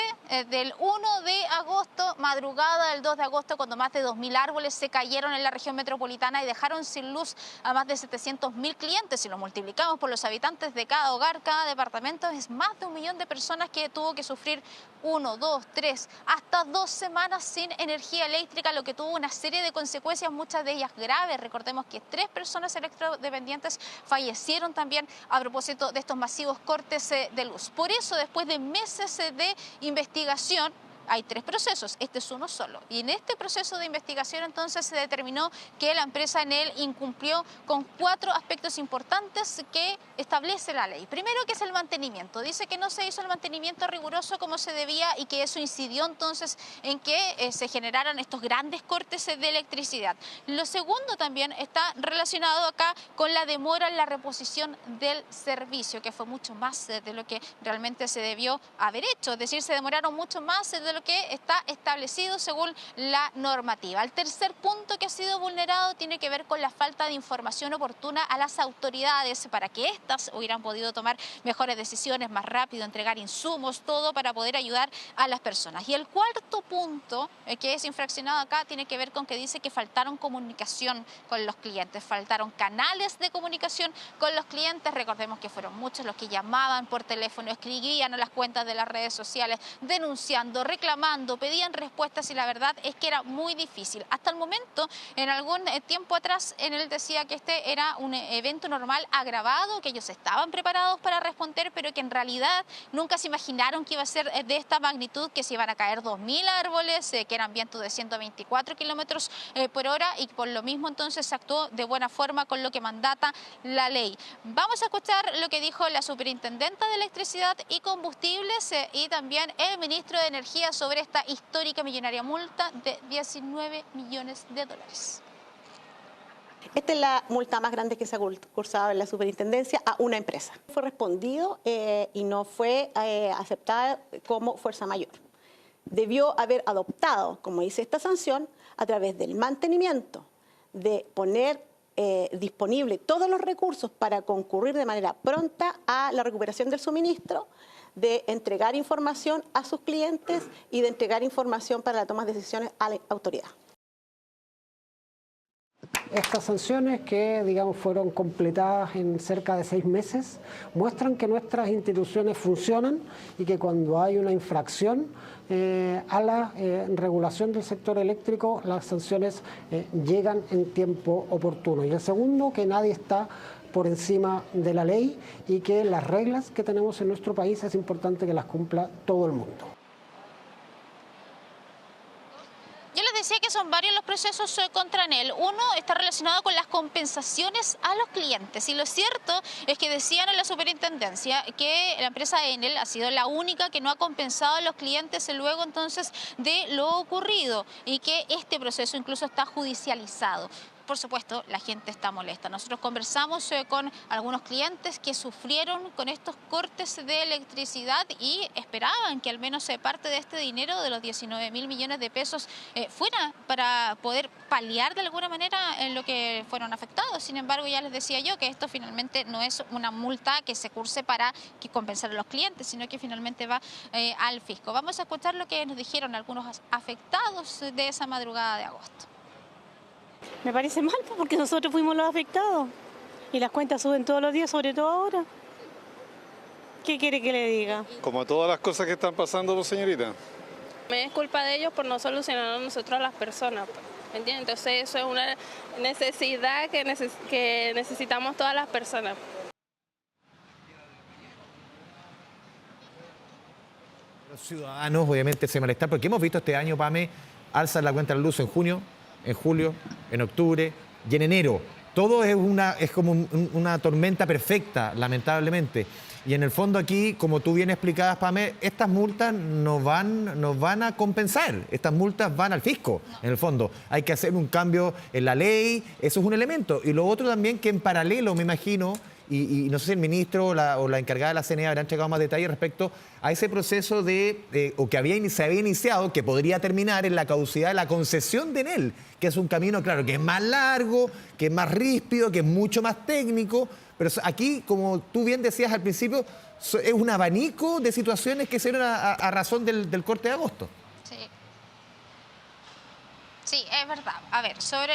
[SPEAKER 16] del 1 de agosto, madrugada del 2 de agosto, cuando más de 2.000 árboles se cayeron en la región metropolitana y dejaron sin luz a más de 700.000 clientes. Si lo multiplicamos por los habitantes de cada hogar, cada departamento, es más de 1 millón de personas que tuvo que sufrir 1, 2, 3, hasta 2 semanas sin energía eléctrica, lo que tuvo una serie de consecuencias, muchas de ellas graves. Recordemos que 3 personas electrodependientes fallecieron también a propósito de estos masivos cortes de luz. Por eso, después de meses de investigación, hay 3 procesos, este es uno solo. Y en este proceso de investigación entonces se determinó que la empresa Enel incumplió con 4 aspectos importantes que establece la ley. Primero, que es el mantenimiento. Dice que no se hizo el mantenimiento riguroso como se debía y que eso incidió entonces en que se generaran estos grandes cortes de electricidad. Lo segundo también está relacionado acá con la demora en la reposición del servicio, que fue mucho más de lo que realmente se debió haber hecho. Es decir, se demoraron mucho más de lo que está establecido según la normativa. El tercer punto que ha sido vulnerado tiene que ver con la falta de información oportuna a las autoridades para que éstas hubieran podido tomar mejores decisiones más rápido, entregar insumos, todo para poder ayudar a las personas. Y el cuarto punto que es infraccionado acá tiene que ver con que dice que faltaron comunicación con los clientes, faltaron canales de comunicación con los clientes. Recordemos que fueron muchos los que llamaban por teléfono, escribían a las cuentas de las redes sociales denunciando, reclamando reclamando, pedían respuestas y la verdad es que era muy difícil. Hasta el momento, en algún tiempo atrás, Enel decía que este era un evento normal agravado, que ellos estaban preparados para responder, pero que en realidad nunca se imaginaron que iba a ser de esta magnitud, que se iban a caer 2.000 árboles, que eran vientos de 124 kilómetros por hora, y por lo mismo entonces se actuó de buena forma con lo que mandata la ley. Vamos a escuchar lo que dijo la superintendenta de Electricidad y Combustibles y también el ministro de Energía sobre esta histórica millonaria multa de 19 millones de dólares.
[SPEAKER 17] Esta es la multa más grande que se ha cursado en la superintendencia a una empresa. Fue respondido y no fue aceptada como fuerza mayor. Debió haber adoptado, como dice esta sanción, a través del mantenimiento, de poner disponible todos los recursos para concurrir de manera pronta a la recuperación del suministro, de entregar información a sus clientes y de entregar información para la toma de decisiones a la autoridad.
[SPEAKER 18] Estas sanciones, que digamos fueron completadas en cerca de 6 meses, muestran que nuestras instituciones funcionan y que cuando hay una infracción a la regulación del sector eléctrico, las sanciones llegan en tiempo oportuno. Y el segundo, que nadie está por encima de la ley y que las reglas que tenemos en nuestro país es importante que las cumpla todo el mundo.
[SPEAKER 16] Yo les decía que son varios los procesos contra Enel. Uno está relacionado con las compensaciones a los clientes. Y lo cierto es que decían en la superintendencia que la empresa Enel ha sido la única que no ha compensado a los clientes luego entonces de lo ocurrido y que este proceso incluso está judicializado. Por supuesto, la gente está molesta. Nosotros conversamos con algunos clientes que sufrieron con estos cortes de electricidad y esperaban que al menos parte de este dinero, de los 19.000 millones de pesos, fuera para poder paliar de alguna manera en lo que fueron afectados. Sin embargo, ya les decía yo que esto finalmente no es una multa que se curse para compensar a los clientes, sino que finalmente va al fisco. Vamos a escuchar lo que nos dijeron algunos afectados de esa madrugada de agosto.
[SPEAKER 19] Me parece mal porque nosotros fuimos los afectados y las cuentas suben todos los días, sobre todo ahora. ¿Qué quiere que le diga?
[SPEAKER 20] Como todas las cosas que están pasando, pues, señorita.
[SPEAKER 21] Es culpa de ellos por no solucionar a nosotros a las personas, ¿me entiendes? Entonces eso es una necesidad que necesitamos todas las personas.
[SPEAKER 2] Los ciudadanos obviamente se malestan porque hemos visto este año, Pame, alzan la cuenta de la luz en junio, en julio, en octubre y en enero. Todo es como una tormenta perfecta, lamentablemente. Y en el fondo aquí, como tú bien explicabas, Pame, estas multas nos van a compensar. Estas multas van al fisco, en el fondo. Hay que hacer un cambio en la ley, eso es un elemento. Y lo otro también que en paralelo, me imagino, y no sé si el ministro o la encargada de la CNE habrán entregado más detalles respecto a ese proceso o que se había iniciado, que podría terminar en la caducidad de la concesión de Enel, que es un camino, claro, que es más largo, que es más ríspido, que es mucho más técnico, pero aquí, como tú bien decías al principio, es un abanico de situaciones que se dieron a razón del corte de agosto.
[SPEAKER 16] Sí, es verdad. A ver, sobre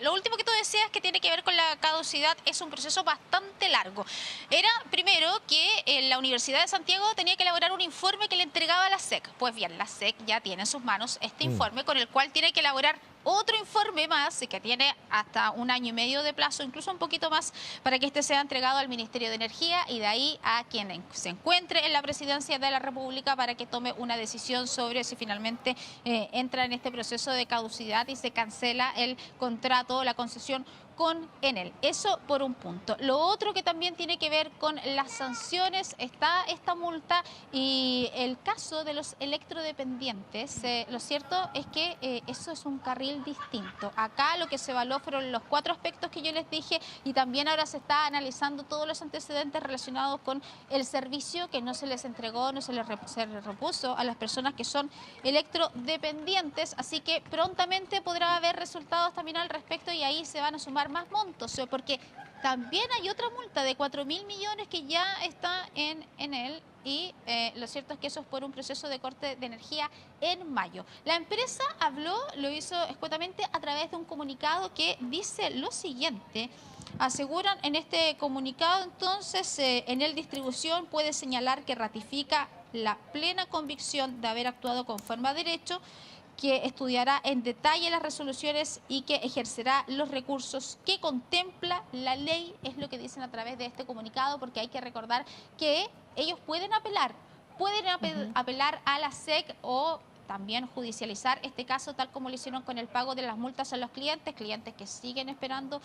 [SPEAKER 16] lo último que tú decías que tiene que ver con la caducidad, es un proceso bastante largo. Era, primero, que la Universidad de Santiago tenía que elaborar un informe que le entregaba a la SEC. Pues bien, la SEC ya tiene en sus manos este informe con el cual tiene que elaborar otro informe más que tiene hasta 1 año y medio de plazo, incluso un poquito más, para que este sea entregado al Ministerio de Energía y de ahí a quien se encuentre en la presidencia de la República para que tome una decisión sobre si finalmente entra en este proceso de caducidad y se cancela el contrato, la concesión con Enel. Eso por un punto. Lo otro que también tiene que ver con las sanciones, está esta multa y el caso de los electrodependientes. Lo cierto es que eso es un carril distinto. Acá lo que se evaluó fueron los 4 aspectos que yo les dije y también ahora se está analizando todos los antecedentes relacionados con el servicio que no se les entregó, no se les repuso a las personas que son electrodependientes. Así que prontamente podrá haber resultados también al respecto y ahí se van a sumar más montos, porque también hay otra multa de 4.000 millones que ya está en Enel y lo cierto es que eso es por un proceso de corte de energía en mayo. La empresa lo hizo escuetamente a través de un comunicado que dice lo siguiente. Aseguran en este comunicado entonces Enel Distribución puede señalar que ratifica la plena convicción de haber actuado conforme a derecho, que estudiará en detalle las resoluciones y que ejercerá los recursos que contempla la ley, es lo que dicen a través de este comunicado, porque hay que recordar que ellos pueden apelar a la SEC o también judicializar este caso, tal como lo hicieron con el pago de las multas a los clientes que siguen esperando,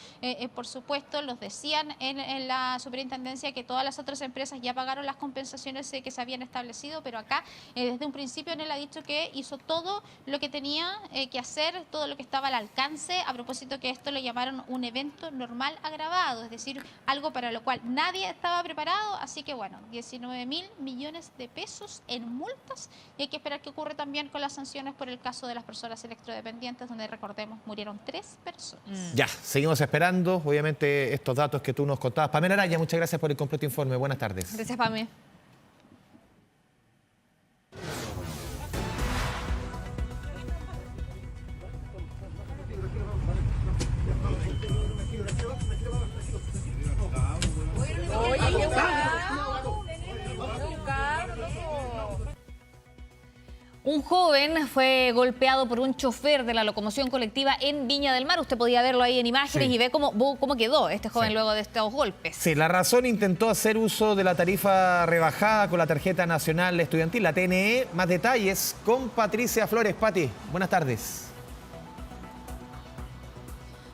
[SPEAKER 16] por supuesto. Los decían en la superintendencia que todas las otras empresas ya pagaron las compensaciones que se habían establecido, pero acá desde un principio él ha dicho que hizo todo lo que tenía que hacer, todo lo que estaba al alcance, a propósito que esto lo llamaron un evento normal agravado, es decir, algo para lo cual nadie estaba preparado. Así que bueno, 19.000 millones de pesos en multas, y hay que esperar que ocurra también con las sanciones por el caso de las personas electrodependientes, donde, recordemos, murieron 3 personas.
[SPEAKER 2] Ya, seguimos esperando, obviamente, estos datos que tú nos contabas. Pamela Araya, muchas gracias por el completo informe. Buenas tardes.
[SPEAKER 3] Gracias, Pame. Un joven fue golpeado por un chofer de la locomoción colectiva en Viña del Mar. Usted podía verlo ahí en imágenes y ve cómo quedó este joven luego de estos golpes.
[SPEAKER 2] Sí, la razón: intentó hacer uso de la tarifa rebajada con la tarjeta nacional estudiantil, la TNE. Más detalles con Patricia Flores. Pati, buenas tardes.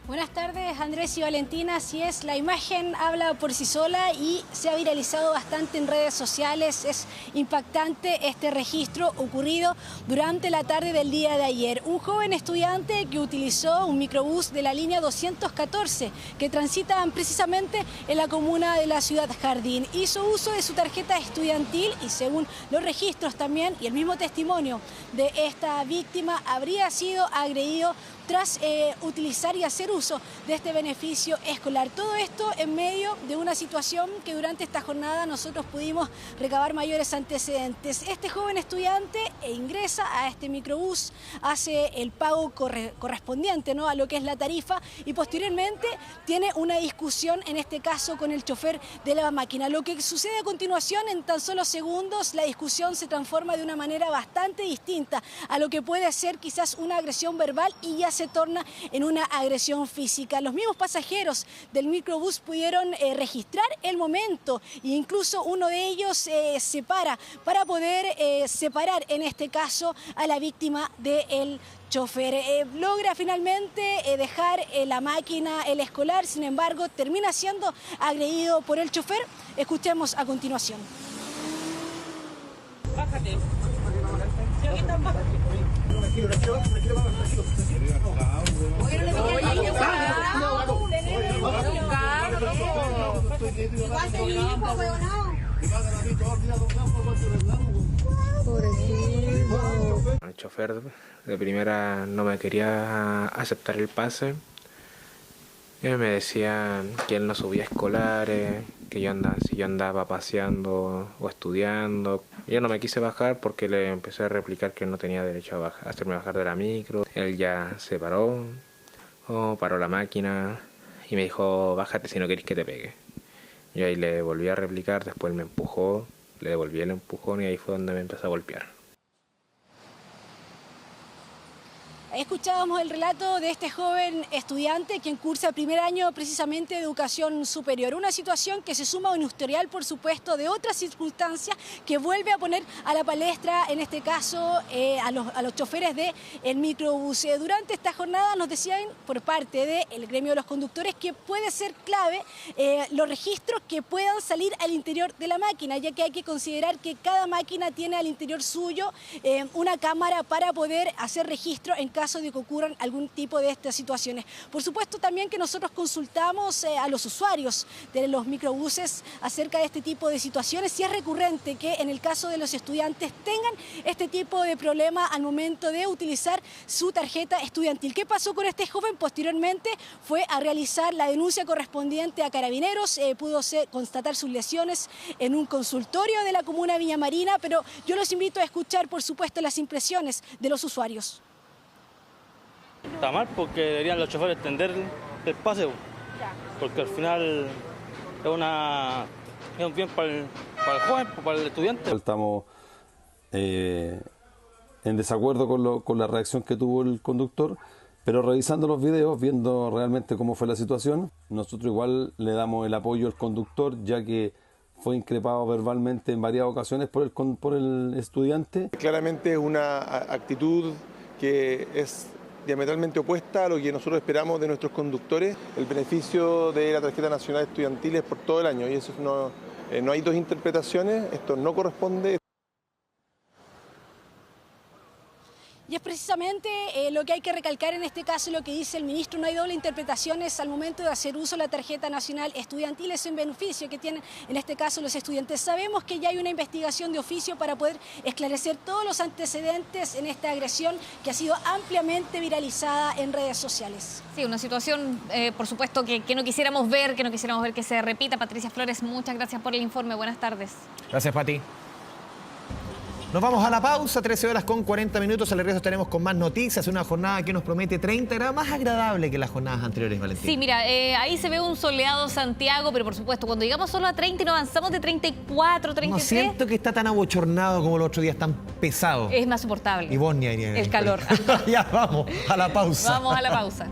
[SPEAKER 1] Buenas tardes, Andrés y Valentina. Así es, la imagen habla por sí sola y se ha viralizado bastante en redes sociales. Es impactante este registro ocurrido durante la tarde del día de ayer. Un joven estudiante que utilizó un microbús de la línea 214 que transita precisamente en la comuna de la Ciudad Jardín. Hizo uso de su tarjeta estudiantil y, según los registros también y el mismo testimonio de esta víctima, habría sido agredido tras utilizar y hacer uso de este beneficio escolar. Todo esto en medio de una situación que durante esta jornada nosotros pudimos recabar mayores antecedentes. Este joven estudiante ingresa a este microbús, hace el pago correspondiente, ¿no?, a lo que es la tarifa, y posteriormente tiene una discusión, en este caso con el chofer de la máquina. Lo que sucede a continuación, en tan solo segundos, la discusión se transforma de una manera bastante distinta a lo que puede ser quizás una agresión verbal, y ya se torna en una agresión física. Los mismos pasajeros del microbús pudieron registrar el momento e incluso uno de ellos se para poder separar, en este caso, a la víctima del chofer. Logra finalmente dejar la máquina, el escolar. Sin embargo, termina siendo agredido por el chofer. Escuchemos a continuación.
[SPEAKER 22] Bájate.
[SPEAKER 23] El chofer de primera no me quería aceptar el pase. Y me decían que él no subía escolares, que si yo andaba paseando o estudiando. Yo no me quise bajar porque le empecé a replicar que él no tenía derecho a hacerme bajar de la micro. Él ya se paró, paró la máquina y me dijo: bájate si no querés que te pegue. Yo ahí le volví a replicar, después él me empujó, le devolví el empujón y ahí fue donde me empezó a golpear.
[SPEAKER 1] Escuchábamos el relato de este joven estudiante quien cursa el primer año precisamente de educación superior. Una situación que se suma a un historial, por supuesto, de otras circunstancias que vuelve a poner a la palestra, en este caso, a los choferes del microbús. Durante esta jornada nos decían por parte del gremio de los conductores que puede ser clave los registros que puedan salir al interior de la máquina, ya que hay que considerar que cada máquina tiene al interior suyo una cámara para poder hacer registro en caso de que ocurran algún tipo de estas situaciones. Por supuesto también que nosotros consultamos a los usuarios de los microbuses acerca de este tipo de situaciones, si es recurrente que en el caso de los estudiantes tengan este tipo de problema al momento de utilizar su tarjeta estudiantil. ¿Qué pasó con este joven? Posteriormente fue a realizar la denuncia correspondiente a Carabineros, pudo constatar sus lesiones en un consultorio de la comuna de Viña Marina, pero yo los invito a escuchar, por supuesto, las impresiones de los usuarios.
[SPEAKER 24] Está mal porque deberían los choferes extender el pase, porque al final es un bien para el joven, para el estudiante.
[SPEAKER 25] Estamos
[SPEAKER 5] en desacuerdo con la reacción que tuvo el conductor, pero revisando los videos, viendo realmente cómo fue la situación, nosotros igual le damos el apoyo al conductor, ya que fue increpado verbalmente en varias ocasiones por el estudiante.
[SPEAKER 6] Claramente es una actitud que es diametralmente opuesta a lo que nosotros esperamos de nuestros conductores. El beneficio de la tarjeta nacional estudiantil es por todo el año y eso no hay dos interpretaciones, esto no corresponde.
[SPEAKER 1] Y es precisamente lo que hay que recalcar en este caso, lo que dice el ministro, no hay doble interpretaciones al momento de hacer uso de la tarjeta nacional estudiantil, es un beneficio que tienen en este caso los estudiantes. Sabemos que ya hay una investigación de oficio para poder esclarecer todos los antecedentes en esta agresión que ha sido ampliamente viralizada en redes sociales.
[SPEAKER 3] Sí, una situación, por supuesto, que no quisiéramos ver, que se repita. Patricia Flores, muchas gracias por el informe. Buenas tardes.
[SPEAKER 2] Gracias, Pati. Nos vamos a la pausa, 13 horas con 40 minutos. Al regreso estaremos con más noticias. Una jornada que nos promete 30 grados, más agradable que las jornadas anteriores, Valentín.
[SPEAKER 3] Sí, mira, ahí se ve un soleado Santiago, pero por supuesto, cuando llegamos solo a 30 y no avanzamos de 34, 33...
[SPEAKER 2] No siento que está tan abochornado como los otros días, tan pesado.
[SPEAKER 3] Es más soportable.
[SPEAKER 2] Y vos ni
[SPEAKER 3] el calor.
[SPEAKER 2] Ya, vamos a la pausa.
[SPEAKER 3] Vamos a la pausa.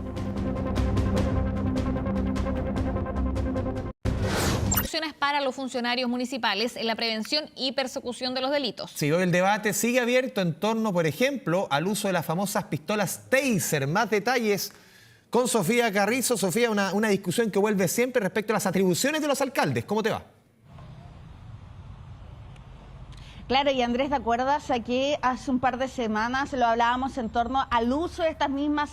[SPEAKER 3] Para los funcionarios municipales en la prevención y persecución de los delitos.
[SPEAKER 2] Sí, hoy el debate sigue abierto en torno, por ejemplo, al uso de las famosas pistolas Taser. Más detalles con Sofía Carrizo. Sofía, una discusión que vuelve siempre respecto a las atribuciones de los alcaldes. ¿Cómo te va?
[SPEAKER 7] Claro, y Andrés, ¿te acuerdas que hace un par de semanas lo hablábamos en torno al uso de estas mismas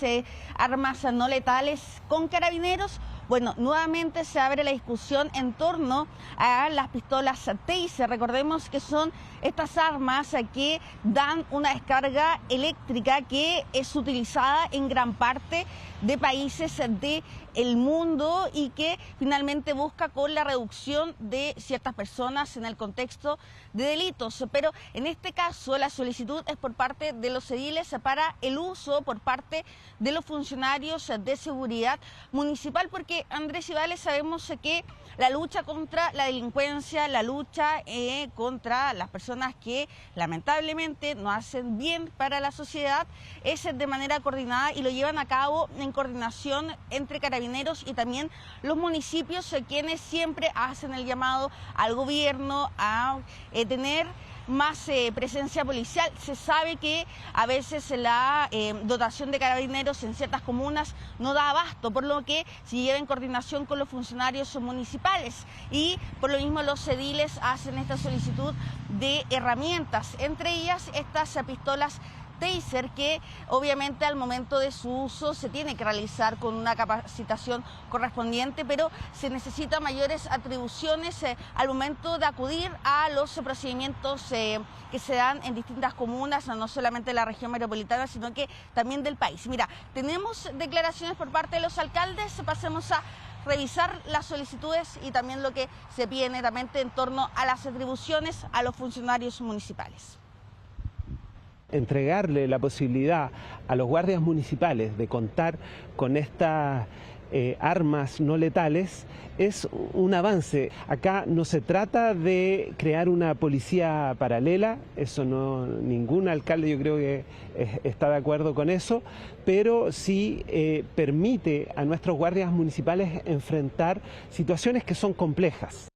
[SPEAKER 7] armas no letales con carabineros? Bueno, nuevamente se abre la discusión en torno a las pistolas Taser. Recordemos que son estas armas que dan una descarga eléctrica que es utilizada en gran parte de países del mundo y que finalmente busca con la reducción de ciertas personas en el contexto de delitos. Pero en este caso la solicitud es por parte de los ediles para el uso por parte de los funcionarios de seguridad municipal, porque Andrés y Vale, sabemos que la lucha contra la delincuencia, la lucha contra las personas que lamentablemente no hacen bien para la sociedad es de manera coordinada y lo llevan a cabo en coordinación entre carabineros y también los municipios, quienes siempre hacen el llamado al gobierno a tener más presencia policial. Se sabe que a veces la dotación de carabineros en ciertas comunas no da abasto, por lo que se lleva en coordinación con los funcionarios municipales y por lo mismo los ediles hacen esta solicitud de herramientas, entre ellas estas pistolas Taser, que obviamente al momento de su uso se tiene que realizar con una capacitación correspondiente, pero se necesitan mayores atribuciones al momento de acudir a los procedimientos que se dan en distintas comunas, no solamente de la región metropolitana, sino que también del país. Mira, tenemos declaraciones por parte de los alcaldes, pasemos a revisar las solicitudes y también lo que se pide netamente en torno a las atribuciones a los funcionarios municipales.
[SPEAKER 22] Entregarle la posibilidad a los guardias municipales de contar con estas armas no letales es un avance. Acá no se trata de crear una policía paralela, eso no, ningún alcalde yo creo que está de acuerdo con eso, pero sí permite a nuestros guardias municipales enfrentar situaciones que son complejas.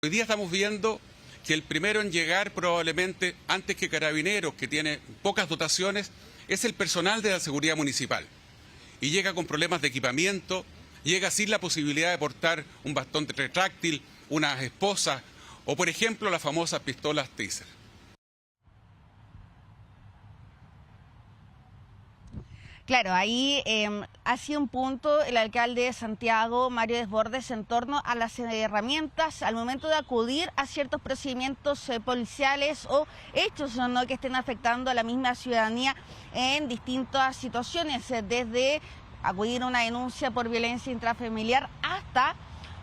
[SPEAKER 25] Hoy día estamos viendo que el primero en llegar probablemente antes que Carabineros, que tiene pocas dotaciones, es el personal de la seguridad municipal. Y llega con problemas de equipamiento, llega sin la posibilidad de portar un bastón retráctil, unas esposas o, por ejemplo, las famosas pistolas Taser.
[SPEAKER 7] Claro, ahí ha sido un punto el alcalde de Santiago, Mario Desbordes, en torno a las herramientas al momento de acudir a ciertos procedimientos policiales o hechos que estén afectando a la misma ciudadanía en distintas situaciones, desde acudir a una denuncia por violencia intrafamiliar hasta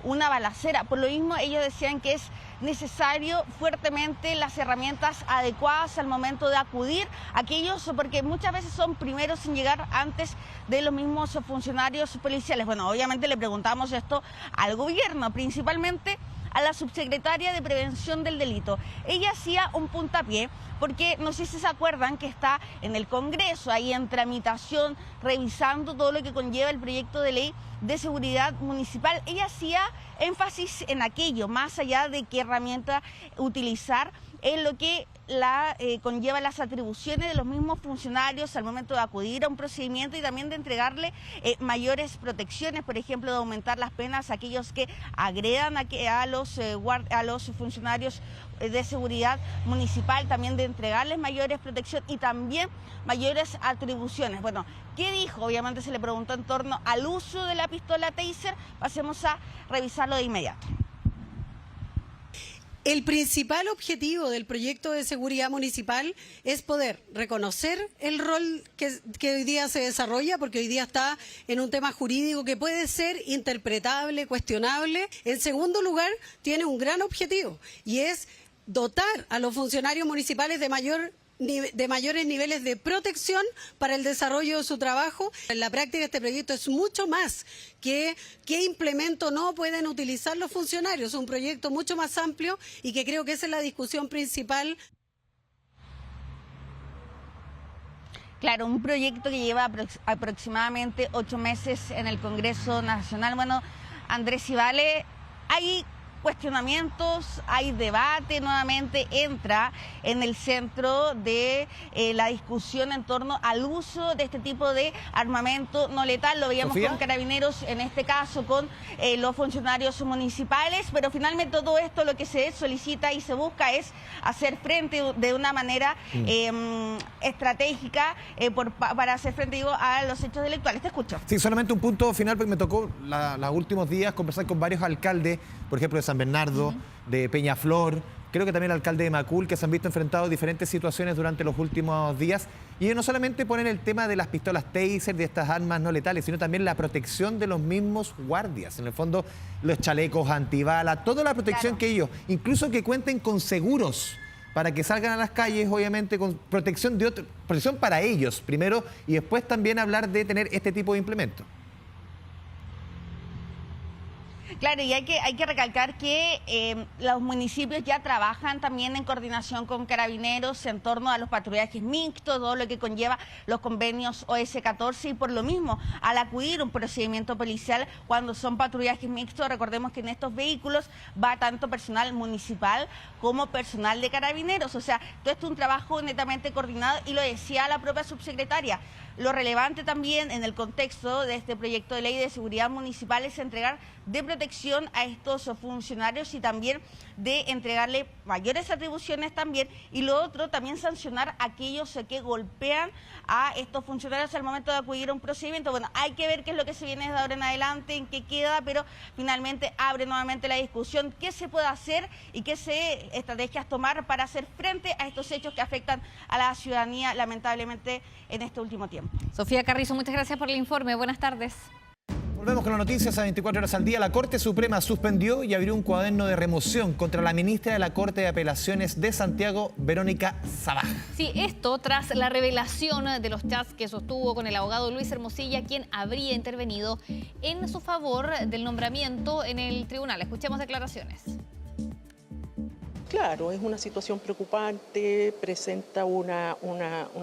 [SPEAKER 7] una balacera. Por lo mismo, ellos decían que es necesario fuertemente las herramientas adecuadas al momento de acudir a aquellos, porque muchas veces son primeros en llegar antes de los mismos funcionarios policiales. Bueno, obviamente le preguntamos esto al gobierno, principalmente a la subsecretaria de Prevención del Delito. Ella hacía un puntapié porque no sé si se acuerdan que está en el Congreso, ahí en tramitación, revisando todo lo que conlleva el proyecto de ley de seguridad municipal. Ella hacía énfasis en aquello, más allá de qué herramienta utilizar, en lo que conlleva las atribuciones de los mismos funcionarios al momento de acudir a un procedimiento y también de entregarle mayores protecciones, por ejemplo, de aumentar las penas a aquellos que agredan a los funcionarios de seguridad municipal, también de entregarles mayores protecciones y también mayores atribuciones. Bueno, ¿qué dijo? Obviamente se le preguntó en torno al uso de la pistola Taser. Pasemos a revisarlo de inmediato.
[SPEAKER 4] El principal objetivo del proyecto de seguridad municipal es poder reconocer el rol que hoy día se desarrolla, porque hoy día está en un tema jurídico que puede ser interpretable, cuestionable. En segundo lugar, tiene un gran objetivo y es dotar a los funcionarios municipales de mayores niveles de protección para el desarrollo de su trabajo. En la práctica este proyecto es mucho más que qué implemento no pueden utilizar los funcionarios. Es un proyecto mucho más amplio y que creo que esa es la discusión principal.
[SPEAKER 7] Claro, un proyecto que lleva aproximadamente 8 meses en el Congreso Nacional. Bueno, Andrés y Vale, hay cuestionamientos, hay debate, nuevamente entra en el centro de la discusión en torno al uso de este tipo de armamento no letal. Lo veíamos con Carabineros, en este caso con los funcionarios municipales, pero finalmente todo esto lo que se solicita y se busca es hacer frente de una manera estratégica para hacer frente, digo, a los hechos delictuales. Te escucho.
[SPEAKER 2] Sí, solamente un punto final, porque me tocó los últimos días conversar con varios alcaldes, por ejemplo, de San Bernardo, de Peñaflor, creo que también el alcalde de Macul, que se han visto enfrentados a diferentes situaciones durante los últimos días. Y ellos no solamente ponen el tema de las pistolas Taser, de estas armas no letales, sino también la protección de los mismos guardias. En el fondo, los chalecos antibala, toda la protección que ellos, incluso que cuenten con seguros para que salgan a las calles, obviamente con protección protección para ellos primero, y después también hablar de tener este tipo de implementos.
[SPEAKER 7] Claro, y hay que recalcar que los municipios ya trabajan también en coordinación con Carabineros en torno a los patrullajes mixtos, todo lo que conlleva los convenios OS-14, y por lo mismo, al acudir a un procedimiento policial cuando son patrullajes mixtos, recordemos que en estos vehículos va tanto personal municipal como personal de Carabineros. O sea, todo esto es un trabajo netamente coordinado, y lo decía la propia subsecretaria. Lo relevante también en el contexto de este proyecto de ley de seguridad municipal es entregar de protección a estos funcionarios y también de entregarle mayores atribuciones también, y lo otro también sancionar a aquellos que golpean a estos funcionarios al momento de acudir a un procedimiento. Bueno, hay que ver qué es lo que se viene de ahora en adelante, en qué queda, pero finalmente abre nuevamente la discusión qué se puede hacer y qué estrategias tomar para hacer frente a estos hechos que afectan a la ciudadanía, lamentablemente, en este último tiempo.
[SPEAKER 3] Sofía Carrizo, muchas gracias por el informe. Buenas tardes.
[SPEAKER 2] Volvemos con las noticias a 24 horas al día. La Corte Suprema suspendió y abrió un cuaderno de remoción contra la ministra de la Corte de Apelaciones de Santiago, Verónica Sabaj.
[SPEAKER 3] Sí, esto tras la revelación de los chats que sostuvo con el abogado Luis Hermosilla, quien habría intervenido en su favor del nombramiento en el tribunal. Escuchemos declaraciones.
[SPEAKER 8] Claro, es una situación preocupante, presenta una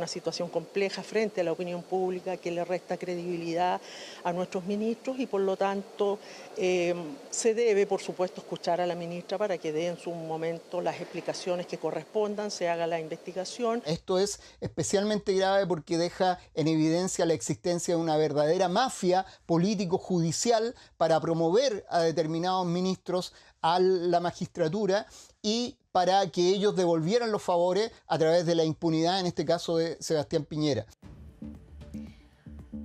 [SPEAKER 8] situación compleja frente a la opinión pública que le resta credibilidad a nuestros ministros, y por lo tanto se debe, por supuesto, escuchar a la ministra para que dé en su momento las explicaciones que correspondan, se haga la investigación.
[SPEAKER 9] Esto es especialmente grave porque deja en evidencia la existencia de una verdadera mafia político-judicial para promover a determinados ministros a la magistratura y para que ellos devolvieran los favores a través de la impunidad, en este caso de Sebastián Piñera.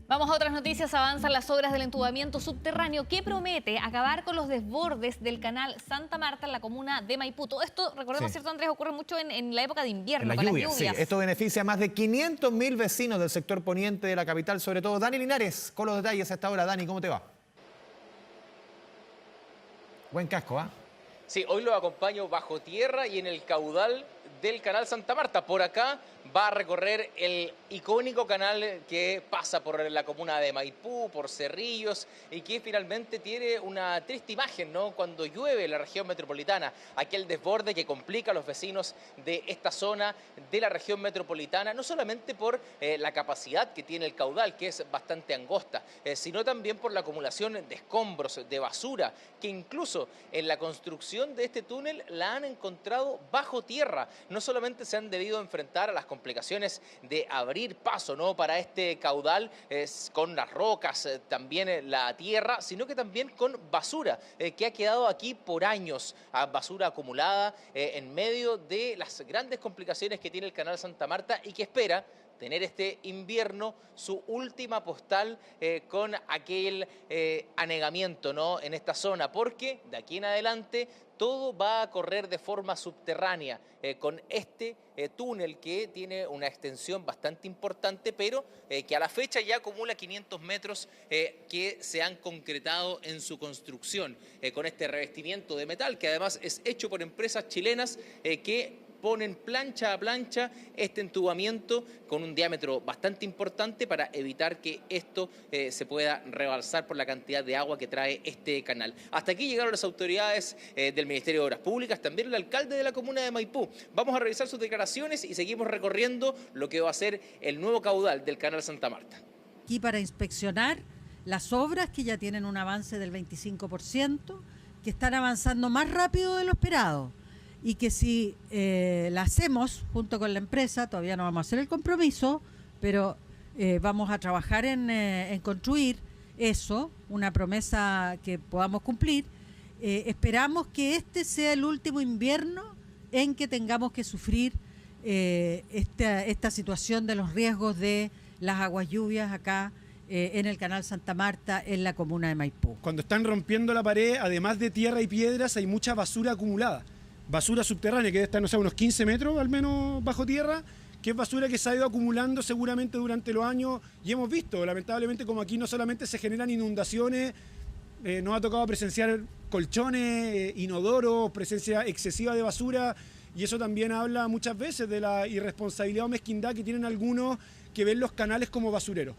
[SPEAKER 3] Vamos a otras noticias. Avanzan las obras del entubamiento subterráneo que promete acabar con los desbordes del canal Santa Marta en la comuna de Maipú. Todo esto, recordemos, ¿cierto, Andrés? Ocurre mucho en la época de invierno,
[SPEAKER 2] en
[SPEAKER 3] con
[SPEAKER 2] las lluvias.
[SPEAKER 3] lluvias.
[SPEAKER 2] Sí. Esto beneficia a más de 500.000 vecinos del sector poniente de la capital, sobre todo. Dani Linares, con los detalles a esta hora. Dani, ¿cómo te va? Buen casco, ¿ah?
[SPEAKER 11] Sí, hoy lo acompaño bajo tierra y en el caudal del Canal Santa Marta. Por acá va a recorrer el icónico canal que pasa por la comuna de Maipú, por Cerrillos, y que finalmente tiene una triste imagen, ¿no? Cuando llueve en la región metropolitana, aquel desborde que complica a los vecinos de esta zona de la región metropolitana, no solamente por la capacidad que tiene el caudal, que es bastante angosta, sino también por la acumulación de escombros, de basura, que incluso en la construcción de este túnel la han encontrado bajo tierra. No solamente se han debido enfrentar a las complicaciones de abrir paso, ¿no?, para este caudal con las rocas, también la tierra, sino que también con basura que ha quedado aquí por años, basura acumulada en medio de las grandes complicaciones que tiene el Canal Santa Marta y que espera tener este invierno su última postal con aquel anegamiento, ¿no?, en esta zona, porque de aquí en adelante todo va a correr de forma subterránea con este túnel que tiene una extensión bastante importante, pero que a la fecha ya acumula 500 metros que se han concretado en su construcción, con este revestimiento de metal que además es hecho por empresas chilenas que ponen plancha a plancha este entubamiento con un diámetro bastante importante para evitar que esto se pueda rebalsar por la cantidad de agua que trae este canal. Hasta aquí llegaron las autoridades del Ministerio de Obras Públicas, también el alcalde de la comuna de Maipú. Vamos a revisar sus declaraciones y seguimos recorriendo lo que va a ser el nuevo caudal del Canal Santa Marta.
[SPEAKER 12] Aquí para inspeccionar las obras que ya tienen un avance del 25%, que están avanzando más rápido de lo esperado. Y que si la hacemos junto con la empresa, todavía no vamos a hacer el compromiso, pero vamos a trabajar en construir eso, una promesa que podamos cumplir. Esperamos que este sea el último invierno en que tengamos que sufrir esta situación de los riesgos de las aguas lluvias acá en el Canal Santa Marta, en la comuna de Maipú.
[SPEAKER 13] Cuando están rompiendo la pared, además de tierra y piedras, hay mucha basura acumulada. Basura subterránea que debe estar, no sé, unos 15 metros al menos bajo tierra, que es basura que se ha ido acumulando seguramente durante los años y hemos visto, lamentablemente, como aquí no solamente se generan inundaciones, nos ha tocado presenciar colchones, inodoros, presencia excesiva de basura, y eso también habla muchas veces de la irresponsabilidad o mezquindad que tienen algunos que ven los canales como basureros.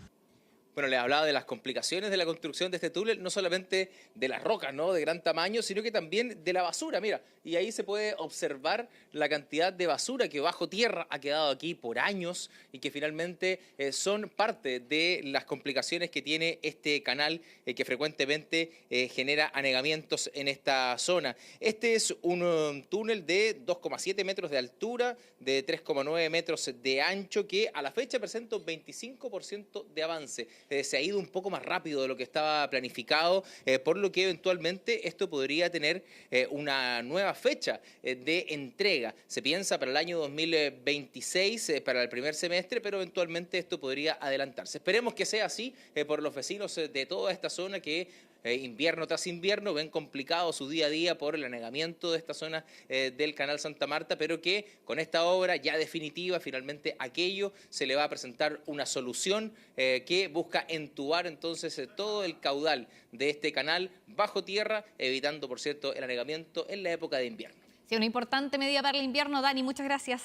[SPEAKER 11] Bueno, les hablaba de las complicaciones de la construcción de este túnel, no solamente de las rocas, ¿no?, de gran tamaño, sino que también de la basura. Mira, y ahí se puede observar la cantidad de basura que bajo tierra ha quedado aquí por años y que finalmente son parte de las complicaciones que tiene este canal que frecuentemente genera anegamientos en esta zona. Este es un túnel de 2,7 metros de altura, de 3,9 metros de ancho, que a la fecha presenta un 25% de avance. Se ha ido un poco más rápido de lo que estaba planificado, por lo que eventualmente esto podría tener una nueva fecha de entrega. Se piensa para el año 2026, para el primer semestre, pero eventualmente esto podría adelantarse. Esperemos que sea así por los vecinos de toda esta zona que invierno tras invierno ven complicado su día a día por el anegamiento de esta zona del Canal Santa Marta, pero que con esta obra ya definitiva finalmente aquello se le va a presentar una solución que busca entubar entonces todo el caudal de este canal bajo tierra, evitando, por cierto, el anegamiento en la época de invierno.
[SPEAKER 3] Sí, una importante medida para el invierno. Dani, muchas gracias.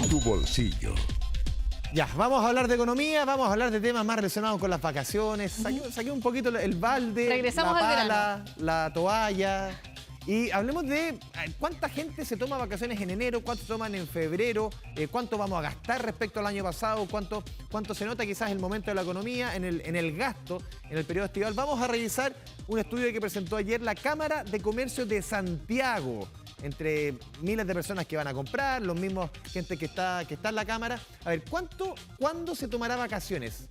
[SPEAKER 2] Tu bolsillo. Ya, vamos a hablar de economía, vamos a hablar de temas más relacionados con las vacaciones. Saqué un poquito el balde,
[SPEAKER 3] regresamos
[SPEAKER 2] la
[SPEAKER 3] al
[SPEAKER 2] pala,
[SPEAKER 3] verano,
[SPEAKER 2] la toalla. Y hablemos de cuánta gente se toma vacaciones en enero, cuánto toman en febrero, cuánto vamos a gastar respecto al año pasado, cuánto se nota quizás el momento de la economía en el gasto en el periodo estival. Vamos a revisar un estudio que presentó ayer la Cámara de Comercio de Santiago, entre miles de personas que van a comprar, los mismos gente que está en la Cámara. A ver, ¿cuándo se tomará vacaciones?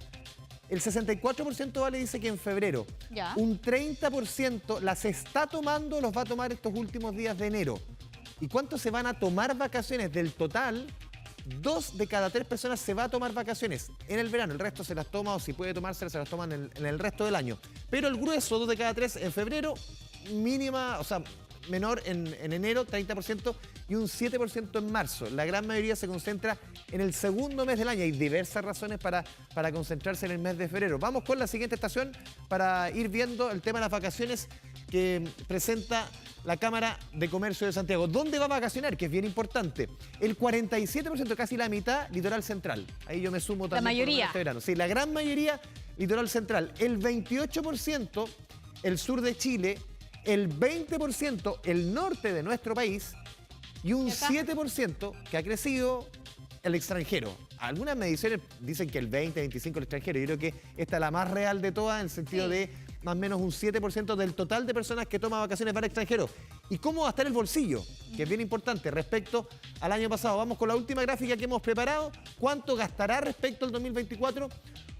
[SPEAKER 2] El 64% Vale dice que en febrero.
[SPEAKER 3] Ya.
[SPEAKER 2] Un 30% las está tomando, los va a tomar estos últimos días de enero. ¿Y cuántos se van a tomar vacaciones? Del total, 2 de cada 3 personas se va a tomar vacaciones en el verano. El resto se las toma, o si puede tomárselas, se las toman en el resto del año. Pero el grueso, 2 de cada 3 en febrero, mínima, o sea, menor en enero, 30%, y un 7% en marzo. La gran mayoría se concentra en el segundo mes del año. Hay diversas razones para concentrarse en el mes de febrero. Vamos con la siguiente estación para ir viendo el tema de las vacaciones que presenta la Cámara de Comercio de Santiago. ¿Dónde va a vacacionar? Que es bien importante. El 47%, casi la mitad, litoral central. Ahí yo me sumo también.
[SPEAKER 3] La mayoría.
[SPEAKER 2] Este verano. Sí, la gran mayoría, litoral central. El 28%, el sur de Chile. El 20%, el norte de nuestro país. Y un 7% que ha crecido el extranjero. Algunas mediciones dicen que el 20-25% el extranjero. Yo creo que esta es la más real de todas, en el sentido de más o menos un 7% del total de personas que toman vacaciones van al extranjero. ¿Y cómo va a estar el bolsillo? Que es bien importante respecto al año pasado. Vamos con la última gráfica que hemos preparado. ¿Cuánto gastará respecto al 2024?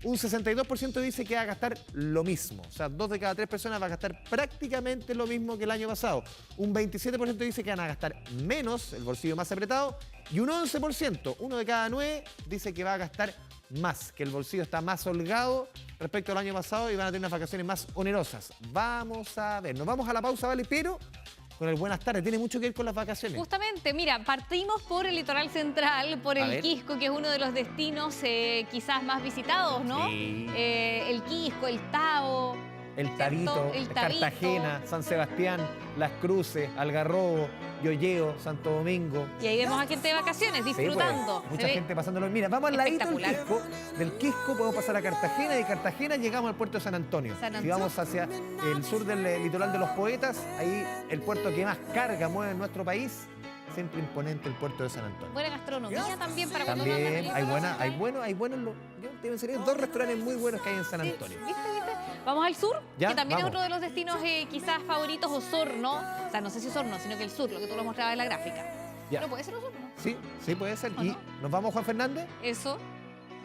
[SPEAKER 2] Un 62% dice que va a gastar lo mismo. O sea, 2 de cada 3 personas va a gastar prácticamente lo mismo que el año pasado. Un 27% dice que van a gastar menos, el bolsillo más apretado. Y un 11%, 1 de cada 9, dice que va a gastar más, que el bolsillo está más holgado respecto al año pasado y van a tener unas vacaciones más onerosas. Vamos a ver, nos vamos a la pausa, ¿vale? Pero con el buenas tardes, tiene mucho que ver con las vacaciones.
[SPEAKER 3] Justamente, mira, partimos por el litoral central, por el Quisco, que es uno de los destinos quizás más visitados, ¿no?
[SPEAKER 2] Sí.
[SPEAKER 3] El Quisco, el Tao.
[SPEAKER 2] El Tabito, Cartagena, San Sebastián, Las Cruces, Algarrobo, Llolleo, Santo Domingo.
[SPEAKER 3] Y ahí vemos a gente de vacaciones, disfrutando.
[SPEAKER 2] Sí, pues, mucha gente pasándolo. Mira, vamos al ladito del Quisco. Del Quisco podemos pasar a Cartagena y de Cartagena llegamos al puerto de San Antonio. Si vamos hacia el sur del litoral de los Poetas, ahí el puerto que más carga mueve en nuestro país, siempre imponente el puerto de San Antonio.
[SPEAKER 3] Buena gastronomía también para cuando
[SPEAKER 2] también hay buenos, yo te mencioné 2 restaurantes muy buenos que hay en San Antonio.
[SPEAKER 3] ¿Viste? Vamos al sur,
[SPEAKER 2] ¿Ya?
[SPEAKER 3] que también
[SPEAKER 2] Vamos.
[SPEAKER 3] es otro de los destinos quizás favoritos, Osorno. O sea, no sé si Osorno, sino que el sur, lo que tú lo mostrabas en la gráfica.
[SPEAKER 2] Ya.
[SPEAKER 3] Pero puede ser Osorno.
[SPEAKER 2] Sí, puede ser. ¿Y
[SPEAKER 3] no?
[SPEAKER 2] nos vamos, Juan Fernández?
[SPEAKER 3] Eso,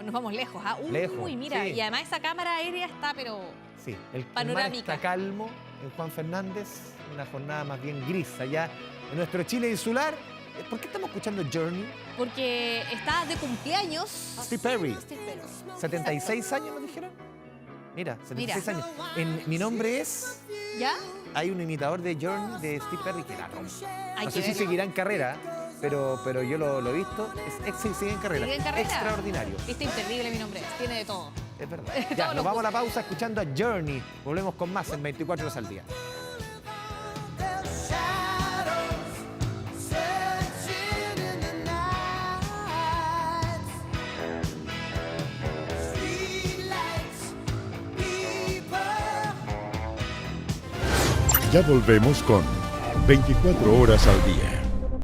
[SPEAKER 3] nos vamos lejos.
[SPEAKER 2] Lejos,
[SPEAKER 3] Uy, mira,
[SPEAKER 2] sí.
[SPEAKER 3] y además esa cámara aérea está, pero
[SPEAKER 2] Sí, el mar
[SPEAKER 3] panorámica.
[SPEAKER 2] está calmo en Juan Fernández, una jornada más bien gris allá en nuestro Chile insular. ¿Por qué estamos escuchando Journey?
[SPEAKER 3] Porque está de cumpleaños.
[SPEAKER 2] Steve Perry. 76 años nos dijeron. Mira, 76 años. Mi nombre es...
[SPEAKER 3] ¿Ya?
[SPEAKER 2] Hay un imitador de Journey de Steve Perry que la rompe.
[SPEAKER 3] Hay
[SPEAKER 2] No
[SPEAKER 3] que
[SPEAKER 2] sé si
[SPEAKER 3] verlo.
[SPEAKER 2] seguirá en carrera, pero yo lo he visto. Sigue en carrera.
[SPEAKER 3] ¿Sigue en carrera?
[SPEAKER 2] Extraordinario.
[SPEAKER 3] Viste, imperdible mi nombre, tiene de todo.
[SPEAKER 2] Es verdad.
[SPEAKER 3] Todos
[SPEAKER 2] Ya,
[SPEAKER 3] los
[SPEAKER 2] nos vamos a la pausa escuchando a Journey. Volvemos con más en 24 horas al día.
[SPEAKER 10] Ya volvemos con 24 horas al día.